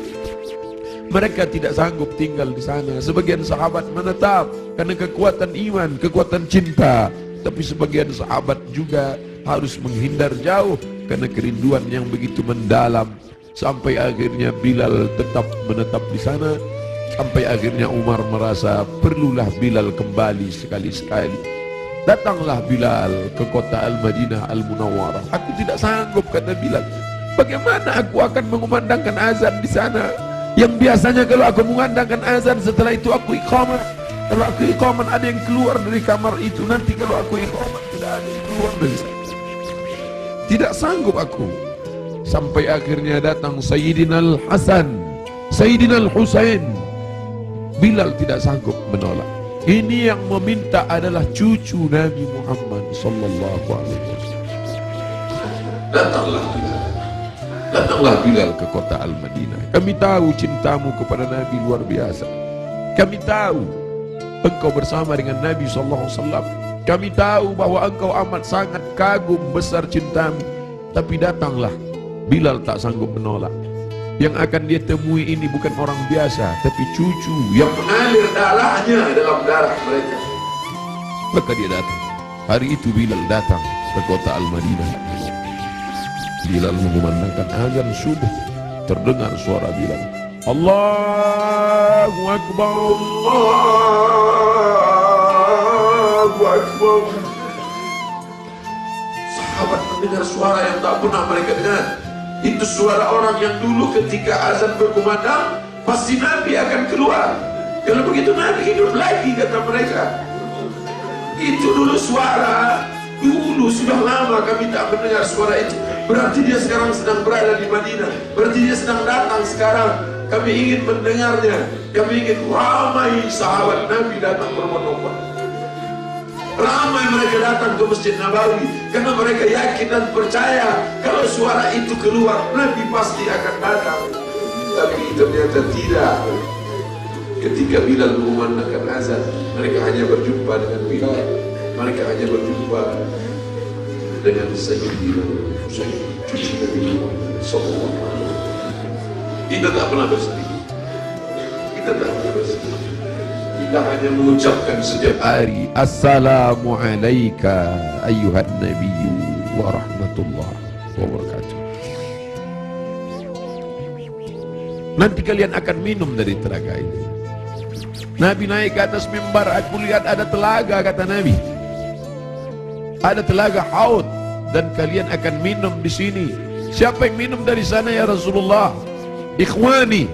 Mereka tidak sanggup tinggal di sana. Sebagian sahabat menetap karena kekuatan iman, kekuatan cinta. Tapi sebagian sahabat juga harus menghindar jauh karena kerinduan yang begitu mendalam. Sampai akhirnya Bilal tetap menetap di sana. Sampai akhirnya Umar merasa perlulah Bilal kembali sekali-sekali. Datanglah Bilal ke kota Al-Madinah Al-Munawwarah. Aku tidak sanggup, kata Bilal. Bagaimana aku akan mengumandangkan azan di sana? Yang biasanya kalau aku mengumandangkan azan, setelah itu aku iqamah. Kalau aku iqamah ada yang keluar dari kamar itu. Nanti kalau aku iqamah tidak ada yang keluar dari sana. Tidak sanggup aku. Sampai akhirnya datang Sayyidina Al-Hasan, Sayyidina Al-Husain. Bilal tidak sanggup menolak. Ini yang meminta adalah cucu Nabi Muhammad sallallahu alaihi wasallam. Datanglah Bilal. Datanglah Bilal ke kota Al-Madinah. Kami tahu cintamu kepada Nabi luar biasa. Kami tahu engkau bersama dengan Nabi sallallahu alaihi wasallam. Kami tahu bahwa engkau amat sangat kagum besar cintamu. Tapi datanglah. Bilal tak sanggup menolak. Yang akan dia temui ini bukan orang biasa, tapi cucu yang Mengalir darahnya dalam darah mereka. Maka dia datang. Hari itu Bilal datang ke kota Al-Madinah. Bilal mengumandangkan azan subuh. Terdengar suara Bilal, Allahu Akbar, Allahu Akbar. Sahabat mendengar suara yang tak pernah mereka dengar. Itu suara orang yang dulu ketika azan berkumandang pasti Nabi akan keluar. Kalau begitu Nabi hidup lagi, kata mereka. Itu dulu suara, dulu sudah lama kami tak mendengar suara itu. Berarti dia sekarang sedang berada di Madinah. Berarti dia sedang datang sekarang. Kami ingin mendengarnya. Kami ingin ramai sahabat Nabi datang berbondong-bondong. Ramai mereka datang ke Masjid Nabawi karena mereka yakin dan percaya kalau suara itu keluar, Nabi pasti akan datang. Tapi ternyata tidak. Ketika Bilal mengumandangkan azan, mereka hanya berjumpa dengan Bilal. Mereka hanya berjumpa dengan Sayyidina Husain cucu Nabi Muhammad sallallahu alaihi wasallam. Kita tak pernah bersedih. Kita tak pernah bersedih. Kita hanya mengucapkan setiap hari Assalamu alayka ayyuhan nabiyyu wa rahmatullahi wa barakatuh. Nanti kalian akan minum dari telaga ini. Nabi naik ke atas mimbar, aku lihat ada telaga, kata Nabi. Ada telaga Haud dan kalian akan minum di sini. Siapa yang minum dari sana ya Rasulullah? Ikhwani,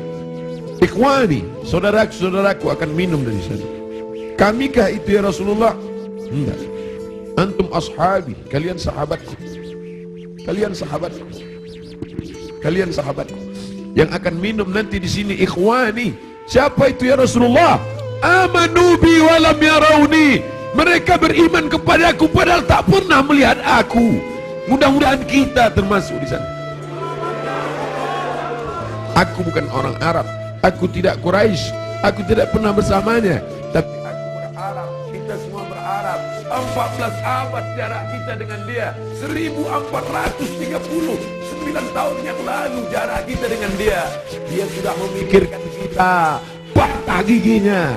saudaraku akan minum dari sana. Kamikah itu ya Rasulullah? Enggak. Antum ashabi, kalian sahabatku. Kalian sahabatku. Yang akan minum nanti di sini ikhwani. Siapa itu ya Rasulullah? Amanu bi wa lam yarawni. Mereka beriman kepadaku padahal tak pernah melihat aku. Mudah-mudahan kita termasuk di sana. Aku bukan orang Arab, aku tidak Quraisy, aku tidak pernah bersamanya, tapi aku berharap, kita semua berharap 14 abad jarak kita dengan dia, 1439 tahun yang lalu jarak kita dengan dia. Dia sudah memikirkan kita, patah giginya,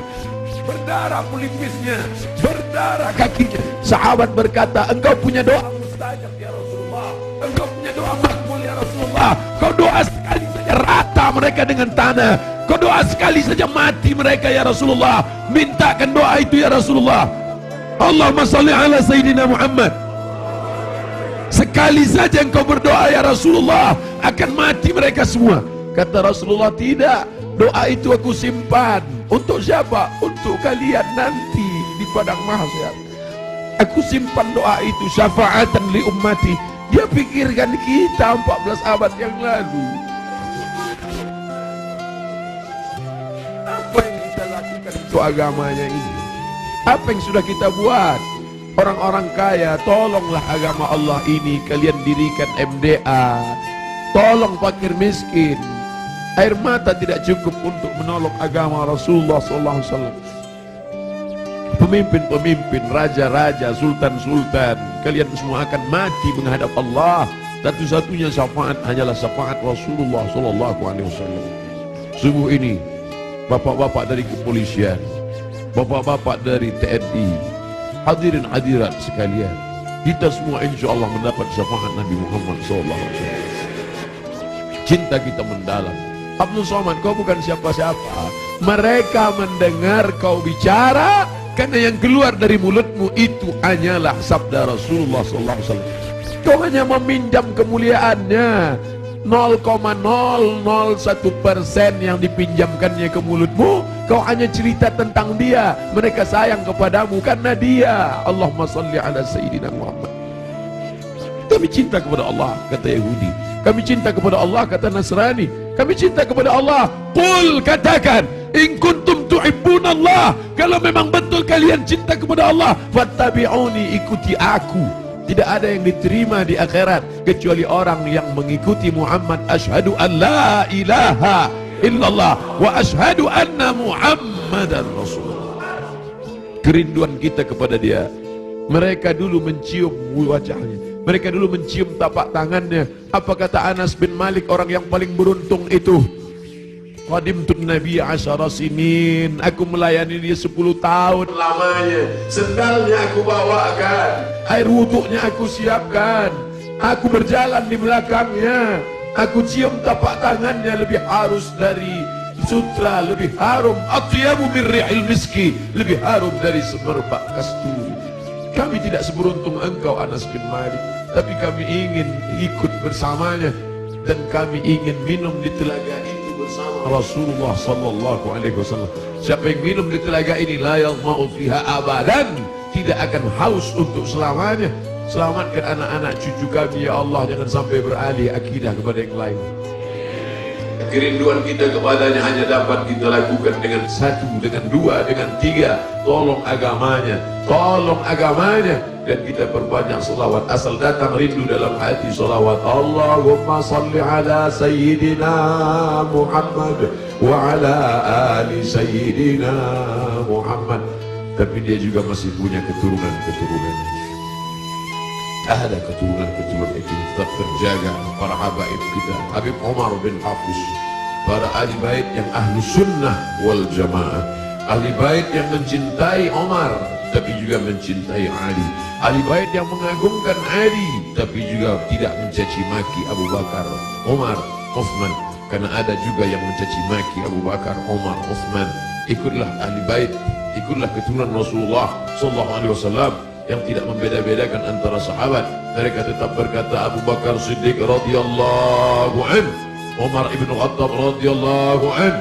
berdarah pelipisnya, berdarah kakinya. Sahabat berkata, engkau punya doa mustajab ya Rasulullah, engkau punya doa makbul ya Rasulullah. Kau doa sekali saja rata mereka dengan tanah, kau doa sekali saja mati mereka ya Rasulullah. Mintakan doa itu ya Rasulullah. Allahumma salli ala Sayyidina Muhammad. Sekali saja engkau berdoa ya Rasulullah, akan mati mereka semua. Kata Rasulullah, tidak, doa itu aku simpan. Untuk siapa? Untuk kalian nanti di padang mahsyar. Aku simpan doa itu syafaatan li ummati. Dia pikirkan kita 14 abad yang lalu. Apa yang kita lakukan untuk agamanya ini? Apa yang sudah kita buat? Orang-orang kaya, tolonglah agama Allah ini. Kalian dirikan MDA. Tolong fakir miskin. Air mata tidak cukup untuk menolong agama Rasulullah SAW. Pemimpin-pemimpin, raja-raja, sultan-sultan, kalian semua akan mati menghadap Allah. Satu-satunya syafaat hanyalah syafaat Rasulullah SAW. Sungguh ini, bapak-bapak dari kepolisian, bapak-bapak dari TNI, hadirin hadirat sekalian, kita semua insya Allah mendapat syafaat Nabi Muhammad SAW. Cinta kita mendalam. Abdul Somad, kau bukan siapa-siapa. Mereka mendengar kau bicara karena yang keluar dari mulutmu itu hanyalah sabda Rasulullah SAW. Kau hanya meminjam kemuliaannya. 0,001% yang dipinjamkannya ke mulutmu. Kau hanya cerita tentang dia. Mereka sayang kepadamu karena dia. Allahumma salli ala Sayyidina Muhammad. Kami cinta kepada Allah, kata Yahudi. Kami cinta kepada Allah, kata Nasrani. Kami cinta kepada Allah. Qul, katakan, in kuntum tuhibbunallah, kalau memang betul kalian cinta kepada Allah, fattabi'uni, ikuti aku. Tidak ada yang diterima di akhirat kecuali orang yang mengikuti Muhammad. Asyhadu an la ilaha illallah wa asyhadu anna Muhammadan Rasulullah. Kerinduan kita kepada dia. Mereka dulu mencium wajahnya, mereka dulu mencium tapak tangannya. Apa kata Anas bin Malik, orang yang paling beruntung itu? Qadimtun Nabi 10 sinin, aku melayani dia 10 tahun lamanya. Sendalnya aku bawakan, air wuduknya aku siapkan, aku berjalan di belakangnya, aku cium tapak tangannya, lebih halus dari sutra, lebih harum, atyabu min ri'il miski, lebih harum dari semerbak kasturi. Kami tidak seberuntung engkau Anas bin Malik, tapi kami ingin ikut bersamanya dan kami ingin minum di telaga itu bersama Rasulullah sallallahu alaihi wasallam. Siapa yang minum di telaga ini la yadhma'u fiha abadan, tidak akan haus untuk selamanya. Selamatkan anak-anak cucu kami ya Allah, jangan sampai beralih akidah kepada yang lain. Kerinduan kita kepadanya hanya dapat kita lakukan dengan 1, dengan 2, dengan 3. Tolong agamanya, tolong agamanya. Dan kita perbanyak salawat. Asal datang rindu dalam hati salawat. Allahumma salli ala Sayyidina Muhammad wa ala ali Sayyidina Muhammad. Tapi dia juga masih punya keturunan-keturunan. ada keturunan-keturunan itu tetap terjaga, para habaib kita, Habib Omar bin Hafiz, para ahli bait yang ahlu sunnah wal jamaah, ahli bait yang mencintai Omar tapi juga mencintai Ali, ahli bait yang mengagungkan Ali tapi juga tidak mencaci maki Abu Bakar, Omar, Uthman, karena ada juga yang mencaci maki Abu Bakar, Omar, Uthman. Ikutlah ahli bait, ikutlah keturunan Rasulullah sallallahu alaihi wasallam yang tidak membeda-bedakan antara sahabat. Mereka tetap berkata Abu Bakar Siddiq radhiyallahu an, Umar ibn Khattab radhiyallahu an,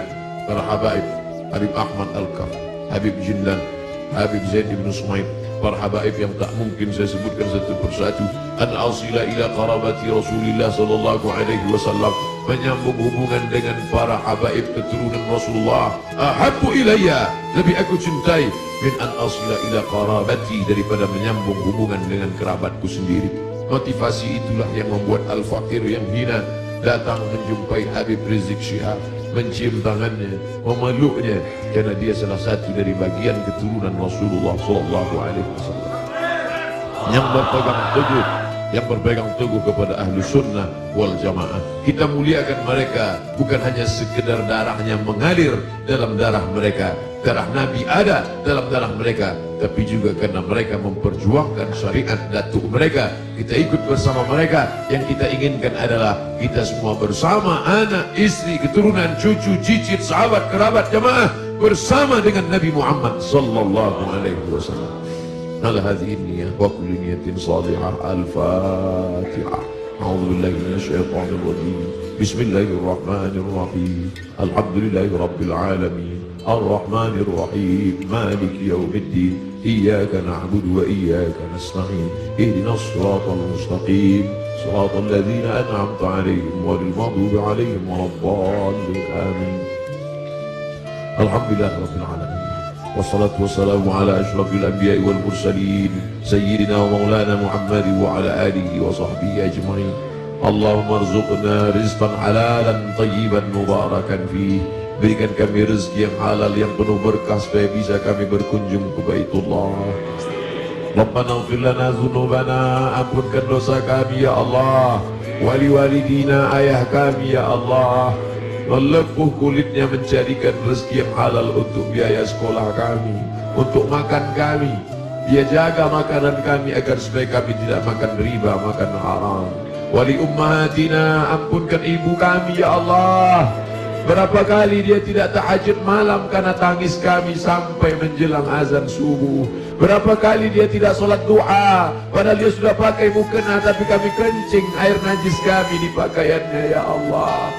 para habaib, Habib Ahmad Al-Kaf, Habib Jindan, Habib Zaid ibn Sumaid, para habaib yang tak mungkin saya sebutkan satu persatu. Al-asila ila qarabati Rasulillah sallallahu alaihi wasallam, menyambung hubungan dengan para habaib keturunan Rasulullah. Ahabbu ilayya, lebih aku cintai min an asila ila qarabati, daripada menyambung hubungan dengan kerabatku sendiri. Motivasi itulah yang membuat al-fakir yang hina datang menjumpai Habib Rizik Syihab, mencium tangannya, memeluknya, karena dia salah satu dari bagian keturunan Rasulullah sallallahu alaihi wasallam yang berpegang teguh kepada ahlu sunnah wal jamaah. Kita muliakan mereka bukan hanya sekedar darahnya mengalir dalam darah mereka, darah Nabi ada dalam darah mereka, tapi juga karena mereka memperjuangkan syariat datuk mereka. Kita ikut bersama mereka. Yang kita inginkan adalah kita semua bersama, anak, istri, keturunan, cucu, cicit, sahabat, kerabat, jamaah, bersama dengan Nabi Muhammad sallallahu alaihi wasallam. على هذه النية وكل نية صالحة. الفاتحة. أعوذ بالله من الشيطان الرجيم. بسم الله الرحمن الرحيم. الحمد لله رب العالمين الرحمن الرحيم مالك يوم الدين إياك نعبد وإياك نستعين اهدنا الصراط المستقيم صراط الذين أنعمت عليهم غير المغضوب عليهم ولا الضالين آمين. الحمد لله رب العالمين والصلاة والسلام على أشرف الأنبياء والمرسلين سيدنا ومولانا محمد وعلى آله وصحبه أجمعين. اللهم ارزقنا رزقا حلالا طيبا مباركا فيه. Berikan kami rezeki yang halal yang penuh berkah supaya bisa kami berkunjung ke Baitullah. Rabbana ighfir lana dzunubana, ampunkan dosa kami ya Allah. Wali walidina, ayah kami ya Allah. Melepuh kulitnya mencarikan rezeki yang halal untuk biaya sekolah kami, untuk makan kami. Dia jaga makanan kami agar supaya kami tidak makan riba, makan haram. Wali ummahatina, ampunkan ibu kami ya Allah. Berapa kali dia tidak tahajud malam karena tangis kami sampai menjelang azan subuh. Berapa kali dia tidak sholat du'a padahal dia sudah pakai mukena, tapi kami kencing air najis kami di pakaiannya ya Allah.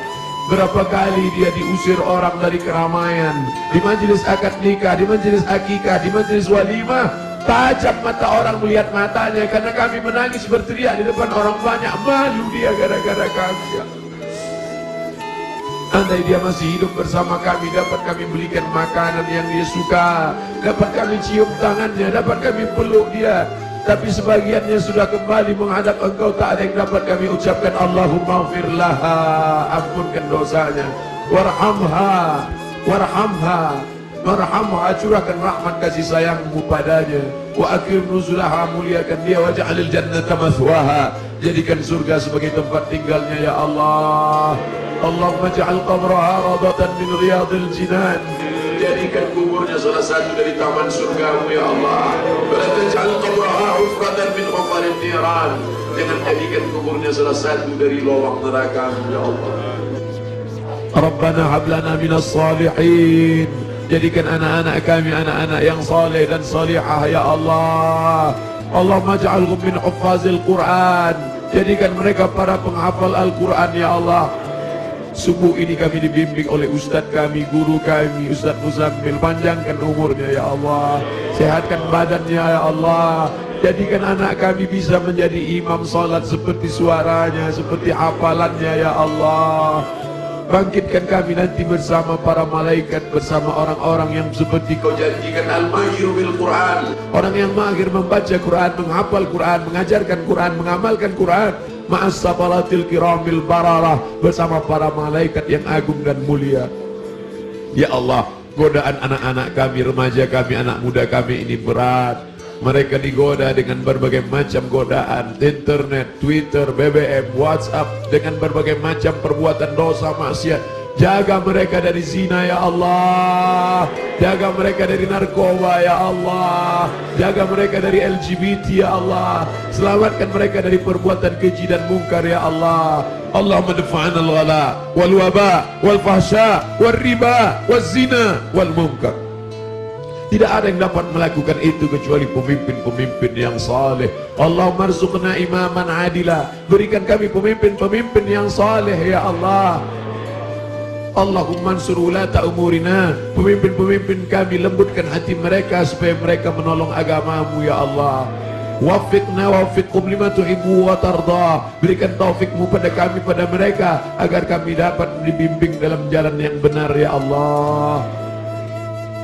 Berapa kali dia diusir orang dari keramaian, di majelis akad nikah, di majelis akikah, di majelis walimah. Tajam mata orang melihat matanya karena kami menangis berteriak di depan orang banyak. Malu dia gara-gara kami ya. Andai dia masih hidup bersama kami, dapat kami belikan makanan yang dia suka, dapat kami cium tangannya, dapat kami peluk dia. Tapi sebagiannya sudah kembali menghadap engkau, tak ada yang dapat kami ucapkan Allahumma ighfir laha, ampunkan dosanya, warhamha, warhamha, warhamha, curahkan rahmat kasih sayangmu padanya, wa akrim nuzulaha, muliakan dia, waj'alil jannata mathwaha, jadikan surga sebagai tempat tinggalnya ya Allah. Allahumma ja'al qabraha radatan min riyadil jinan, jadikan kuburnya salah satu dari taman surgamu ya Allah. Wala taj'al qabraha hufratan min hufarin niran, jangan jadikan kuburnya salah satu dari lubang neraka ya Allah. Rabbana hab lana minas salihin, jadikan anak-anak kami anak-anak yang saleh dan salihah ya Allah. Allahumma ja'alhum min huffazil Quran, jadikan mereka para penghafal Al-Quran ya Allah. Subuh ini kami dibimbing oleh Ustadz kami, guru kami, Ustadz Muzammil. Panjangkan umurnya ya Allah, sehatkan badannya ya Allah. Jadikan anak kami bisa menjadi imam salat seperti suaranya, seperti hafalannya ya Allah. Bangkitkan kami nanti bersama para malaikat, bersama orang-orang yang seperti kau janjikan, al-mahiru bil Quran, orang yang mahir membaca Quran, menghafal Quran, mengajarkan Quran, mengamalkan Quran, ma'as safalatil kiramil bararah, bersama para malaikat yang agung dan mulia. Ya Allah, godaan anak-anak kami, remaja kami, anak muda kami ini berat. Mereka digoda dengan berbagai macam godaan, internet, Twitter, BBM, WhatsApp, dengan berbagai macam perbuatan dosa maksiat. Jaga mereka dari zina ya Allah, jaga mereka dari narkoba ya Allah, jaga mereka dari LGBT ya Allah, selamatkan mereka dari perbuatan keji dan mungkar ya Allah. Allahumma dafa'ana al-ghala wal waba wal fahsya wal riba wal zina wal munkar. Tidak ada yang dapat melakukan itu kecuali pemimpin-pemimpin yang saleh. Allahumma arzuqna imaman adila, berikan kami pemimpin-pemimpin yang saleh ya Allah. Allahumma ansur ulata umurina, pemimpin-pemimpin kami lembutkan hati mereka supaya mereka menolong agamamu ya Allah. Wafiqna wafiqkum lima tuhibbu wa tarda, berikan taufikmu pada kami pada mereka agar kami dapat dibimbing dalam jalan yang benar ya Allah.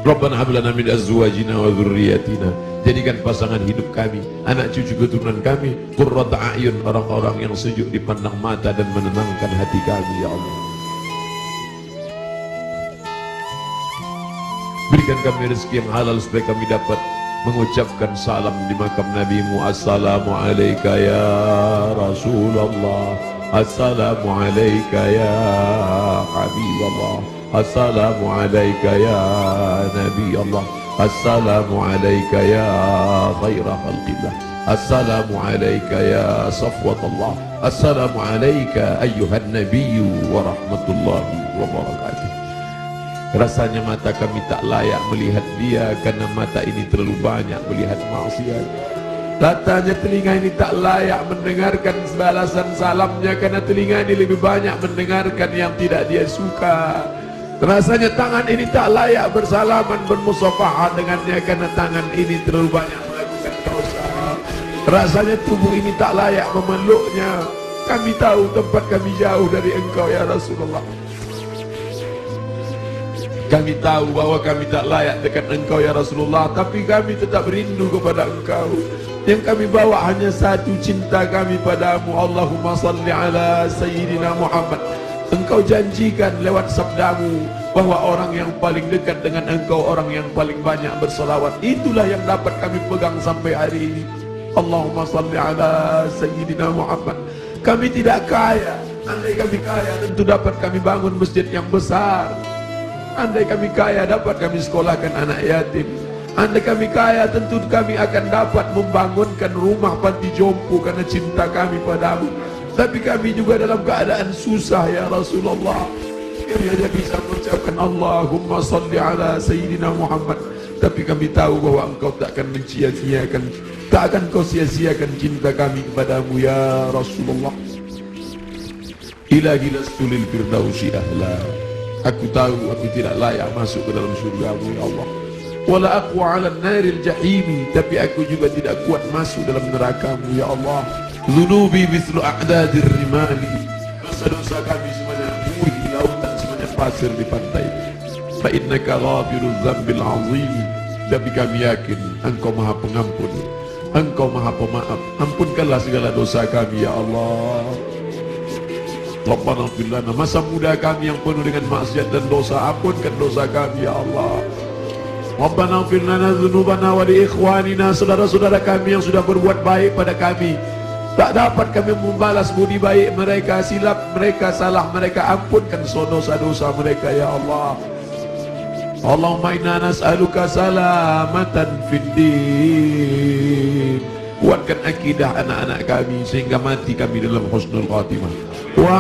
Rabbana hab lana min azwajina wa dzurriyyatina, jadikan pasangan hidup kami, anak cucu keturunan kami qurrata a'yun, orang-orang yang sejuk dipandang mata dan menenangkan hati kami ya Allah. Berikan kami rezeki yang halal supaya kami dapat mengucapkan salam di makam Nabi-Mu. Assalamu alayka ya Rasulullah, assalamu alayka ya Habiballah, assalamu alayka ya Nabi Allah, assalamu alayka ya khaira khalqillah, assalamu alayka ya safwatullah, assalamu alayka ayyuhan nabiyyu wa rahmatullahi wa barakatuh. Rasanya mata kami tak layak melihat dia karena mata ini terlalu banyak melihat maksiat. Rasanya telinga ini tak layak mendengarkan balasan salamnya karena telinga ini lebih banyak mendengarkan yang tidak dia suka. Rasanya tangan ini tak layak bersalaman bermusafahah dengannya karena tangan ini terlalu banyak melakukan dosa. Rasanya tubuh ini tak layak memeluknya. Kami tahu tempat kami jauh dari Engkau ya Rasulullah. Kami tahu bahwa kami tak layak dekat Engkau ya Rasulullah, tapi kami tetap rindu kepada Engkau. Yang kami bawa hanya satu, cinta kami padamu. Allahumma salli ala Sayyidina Muhammad. Engkau janjikan lewat sabdamu bahwa orang yang paling dekat dengan Engkau, orang yang paling banyak bersalawat. Itulah yang dapat kami pegang sampai hari ini. Allahumma salli ala Sayyidina Muhammad. Kami tidak kaya. Andai kami kaya tentu dapat kami bangun masjid yang besar. Andai kami kaya dapat kami sekolahkan anak yatim. Andai kami kaya tentu kami akan dapat membangunkan rumah panti jompo karena cinta kami padamu. Tapi kami juga dalam keadaan susah ya Rasulullah. Kami hanya bisa mengucapkan Allahumma salli ala Sayyidina Muhammad. Tapi kami tahu bahwa Engkau tak akan mencia-ciakan, tak akan Kau sia-siakan cinta kami kepadamu ya Rasulullah. Ilahi lastu lil firdausi ahla. Aku tahu aku tidak layak masuk ke dalam surga-Mu ya Allah. Wala aqwa 'ala an-naril jahimi, tapi aku juga tidak kuat masuk dalam neraka-Mu ya Allah. Dzunubi mithlu a'dadir rimali, dosa-dosa kami semuanya buih di lautan, semuanya pasir di pantai. Fa innaka ghafiruz dzambil 'azim, tapi kami yakin Engkau Maha Pengampun, Engkau Maha Pemaaf. Ampunkanlah segala dosa kami ya Allah. Rabbana ighfir lana, masa muda kami yang penuh dengan maksiat dan dosa, ampunkan dosa kami ya Allah. Rabbana ighfir lana dzunubana wa li ikhwanina, saudara-saudara kami yang sudah berbuat baik pada kami, tak dapat kami membalas budi baik mereka, silap mereka, salah mereka, ampunkan dosa-dosa mereka ya Allah. Allahumma inna nas'aluka salamatan fid din, kuatkan akidah anak-anak kami sehingga mati kami dalam husnul khatimah. Wa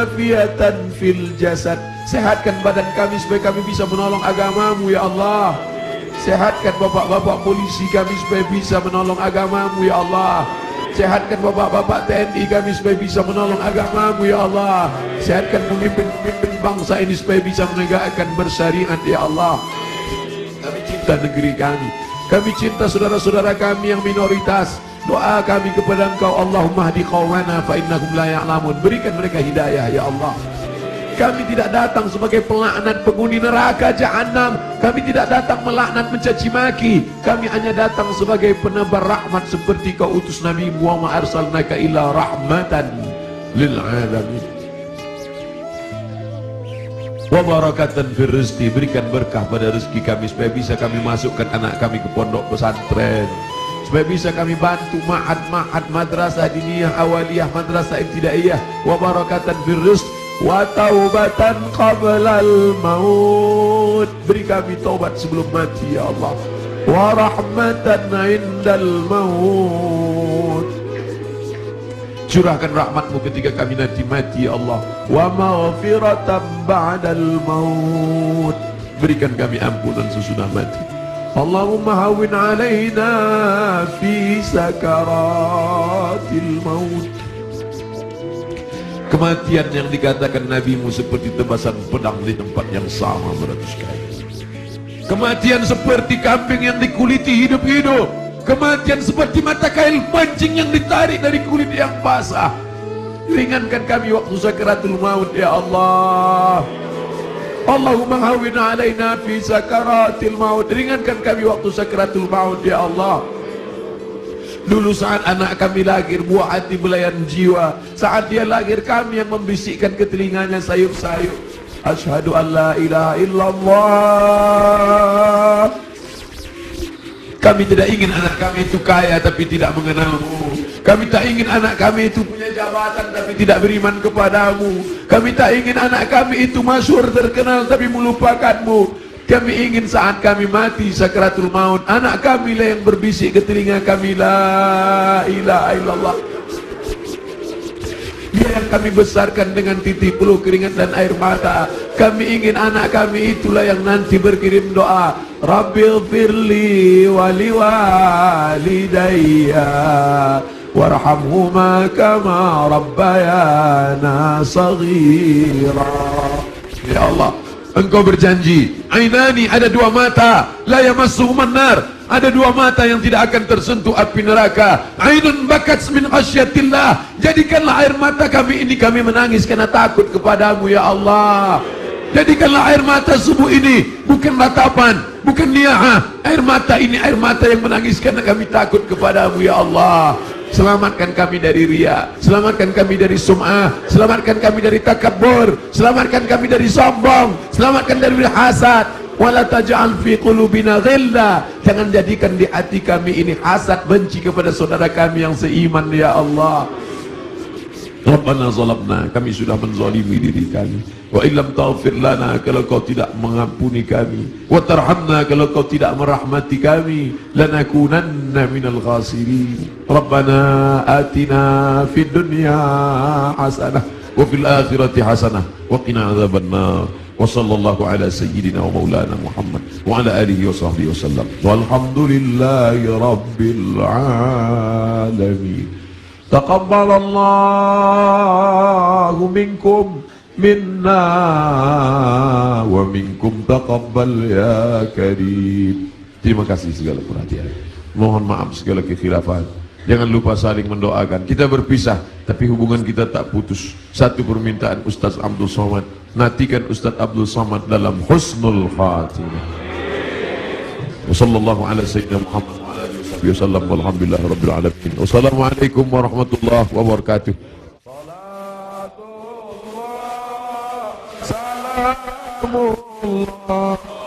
afiatan fil jasad, sehatkan badan kami supaya kami bisa menolong agamamu ya Allah. Sehatkan bapak-bapak polisi kami supaya bisa menolong agamamu ya Allah. Sehatkan bapak-bapak TNI kami supaya bisa menolong agamamu ya Allah. Sehatkan pemimpin-pemimpin bangsa ini supaya bisa menegakkan bersyariat ya Allah. Kami cinta negeri kami, kami cinta saudara-saudara kami yang minoritas. Doa kami kepada Engkau, Allahumma hdi qaumana fa innahum la ya'lamun, berikan mereka hidayah ya Allah. Kami tidak datang sebagai pelaknat penghuni neraka jahanam. Kami tidak datang melaknat mencaci maki. Kami hanya datang sebagai penebar rahmat seperti Kau utus Nabi Muhammad, arsalnaka illa rahmatan lil alamin. Wa barakatan fir rizqi, berikan berkah pada rezeki kami supaya bisa kami masukkan anak kami ke pondok pesantren. supaya bisa kami bantu ma'had madrasah diniyah awaliyah madrasah ibtidaiyah wa barakatan fir rizq wa taubatan qablal maut. Beri kami taubat sebelum mati ya Allah, wa rahmatan indal maut. Curahkan rahmatmu ketika kami nanti mati ya Allah, wa maghfiratan ba'dal maut. Berikan kami ampunan sesudah mati. Allahumma hawwin alaina fi sakaratil maut. Kematian yang dikatakan Nabimu seperti tebasan pedang di tempat yang sama beratus kali. Kematian seperti kambing yang dikuliti hidup-hidup. Kematian seperti mata kail pancing yang ditarik dari kulit yang basah. Ringankan kami waktu sakaratul maut ya Allah. Allahumma hawwin alaina fi sakaratil maut. Ringankan kami waktu sakaratul maut ya Allah. Dulu saat anak kami lahir, buah hati belayan jiwa. Saat dia lahir, kami yang membisikkan ke telinganya sayup-sayup, asyhadu an la ilaha illallah. Kami tidak ingin anak kami itu kaya tapi tidak mengenalmu. Kami tak ingin anak kami itu punya jabatan tapi tidak beriman kepadamu. Kami tak ingin anak kami itu masyhur terkenal tapi melupakanmu. Kami ingin saat kami mati sakaratul maut, anak kami lah yang berbisik ke telinga kami, la ilaha illallah. Dia yang kami besarkan dengan titik peluh keringat dan air mata. Kami ingin anak kami itulah yang nanti berkirim doa, Rabbil firli wali walidayya warhamhuma kama rabbayana saghira. Ya Allah, Engkau berjanji, ainani, ada dua mata, la yamassuhuman nar, ada dua mata yang tidak akan tersentuh api neraka. Ainun bakat min khasyatillah, jadikanlah air mata kami ini kami menangis karena takut kepadamu ya Allah. Jadikanlah air mata subuh ini bukan ratapan, bukan niyahah. Air mata ini air mata yang menangis karena kami takut kepadamu ya Allah. Selamatkan kami dari riya, selamatkan kami dari sum'ah, selamatkan kami dari takabbur, selamatkan kami dari sombong, selamatkan dari hasad. Wala taj'al fi qulubina ghilla, jangan jadikan di hati kami ini hasad, benci kepada saudara kami yang seiman ya Allah. Rabbana zalamna, kami sudah menzalimi diri kami. Wa illam taghfir lana, kalau kau tidak mengampuni kami. Wa tarhamna, kalau kau tidak merahmati kami. Lanakunanna minal khasirin. Rabbana atina fid dunya hasanah wa fil akhirati hasanah wa qina adzabannar. Wa sallallahu ala sayyidina wa maulana Muhammad wa ala alihi wa sahbihi wa sallam. Walhamdulillahi rabbil alamin. Taqabbalallahu minkum minna wa minkum taqabbal ya karim. Terima kasih segala perhatian. Mohon maaf segala kekhilafan. Jangan lupa saling mendoakan. Kita berpisah tapi hubungan kita tak putus. Satu permintaan Ustaz Abdul Somad, nantikan Ustaz Abdul Somad dalam husnul khatimah. Wassallallahu ala sayyidina Muhammad wasallam walhamdulillah rabbil alamin. Wassalamualaikum warahmatullahi wabarakatuh. Salatullah, salamullah.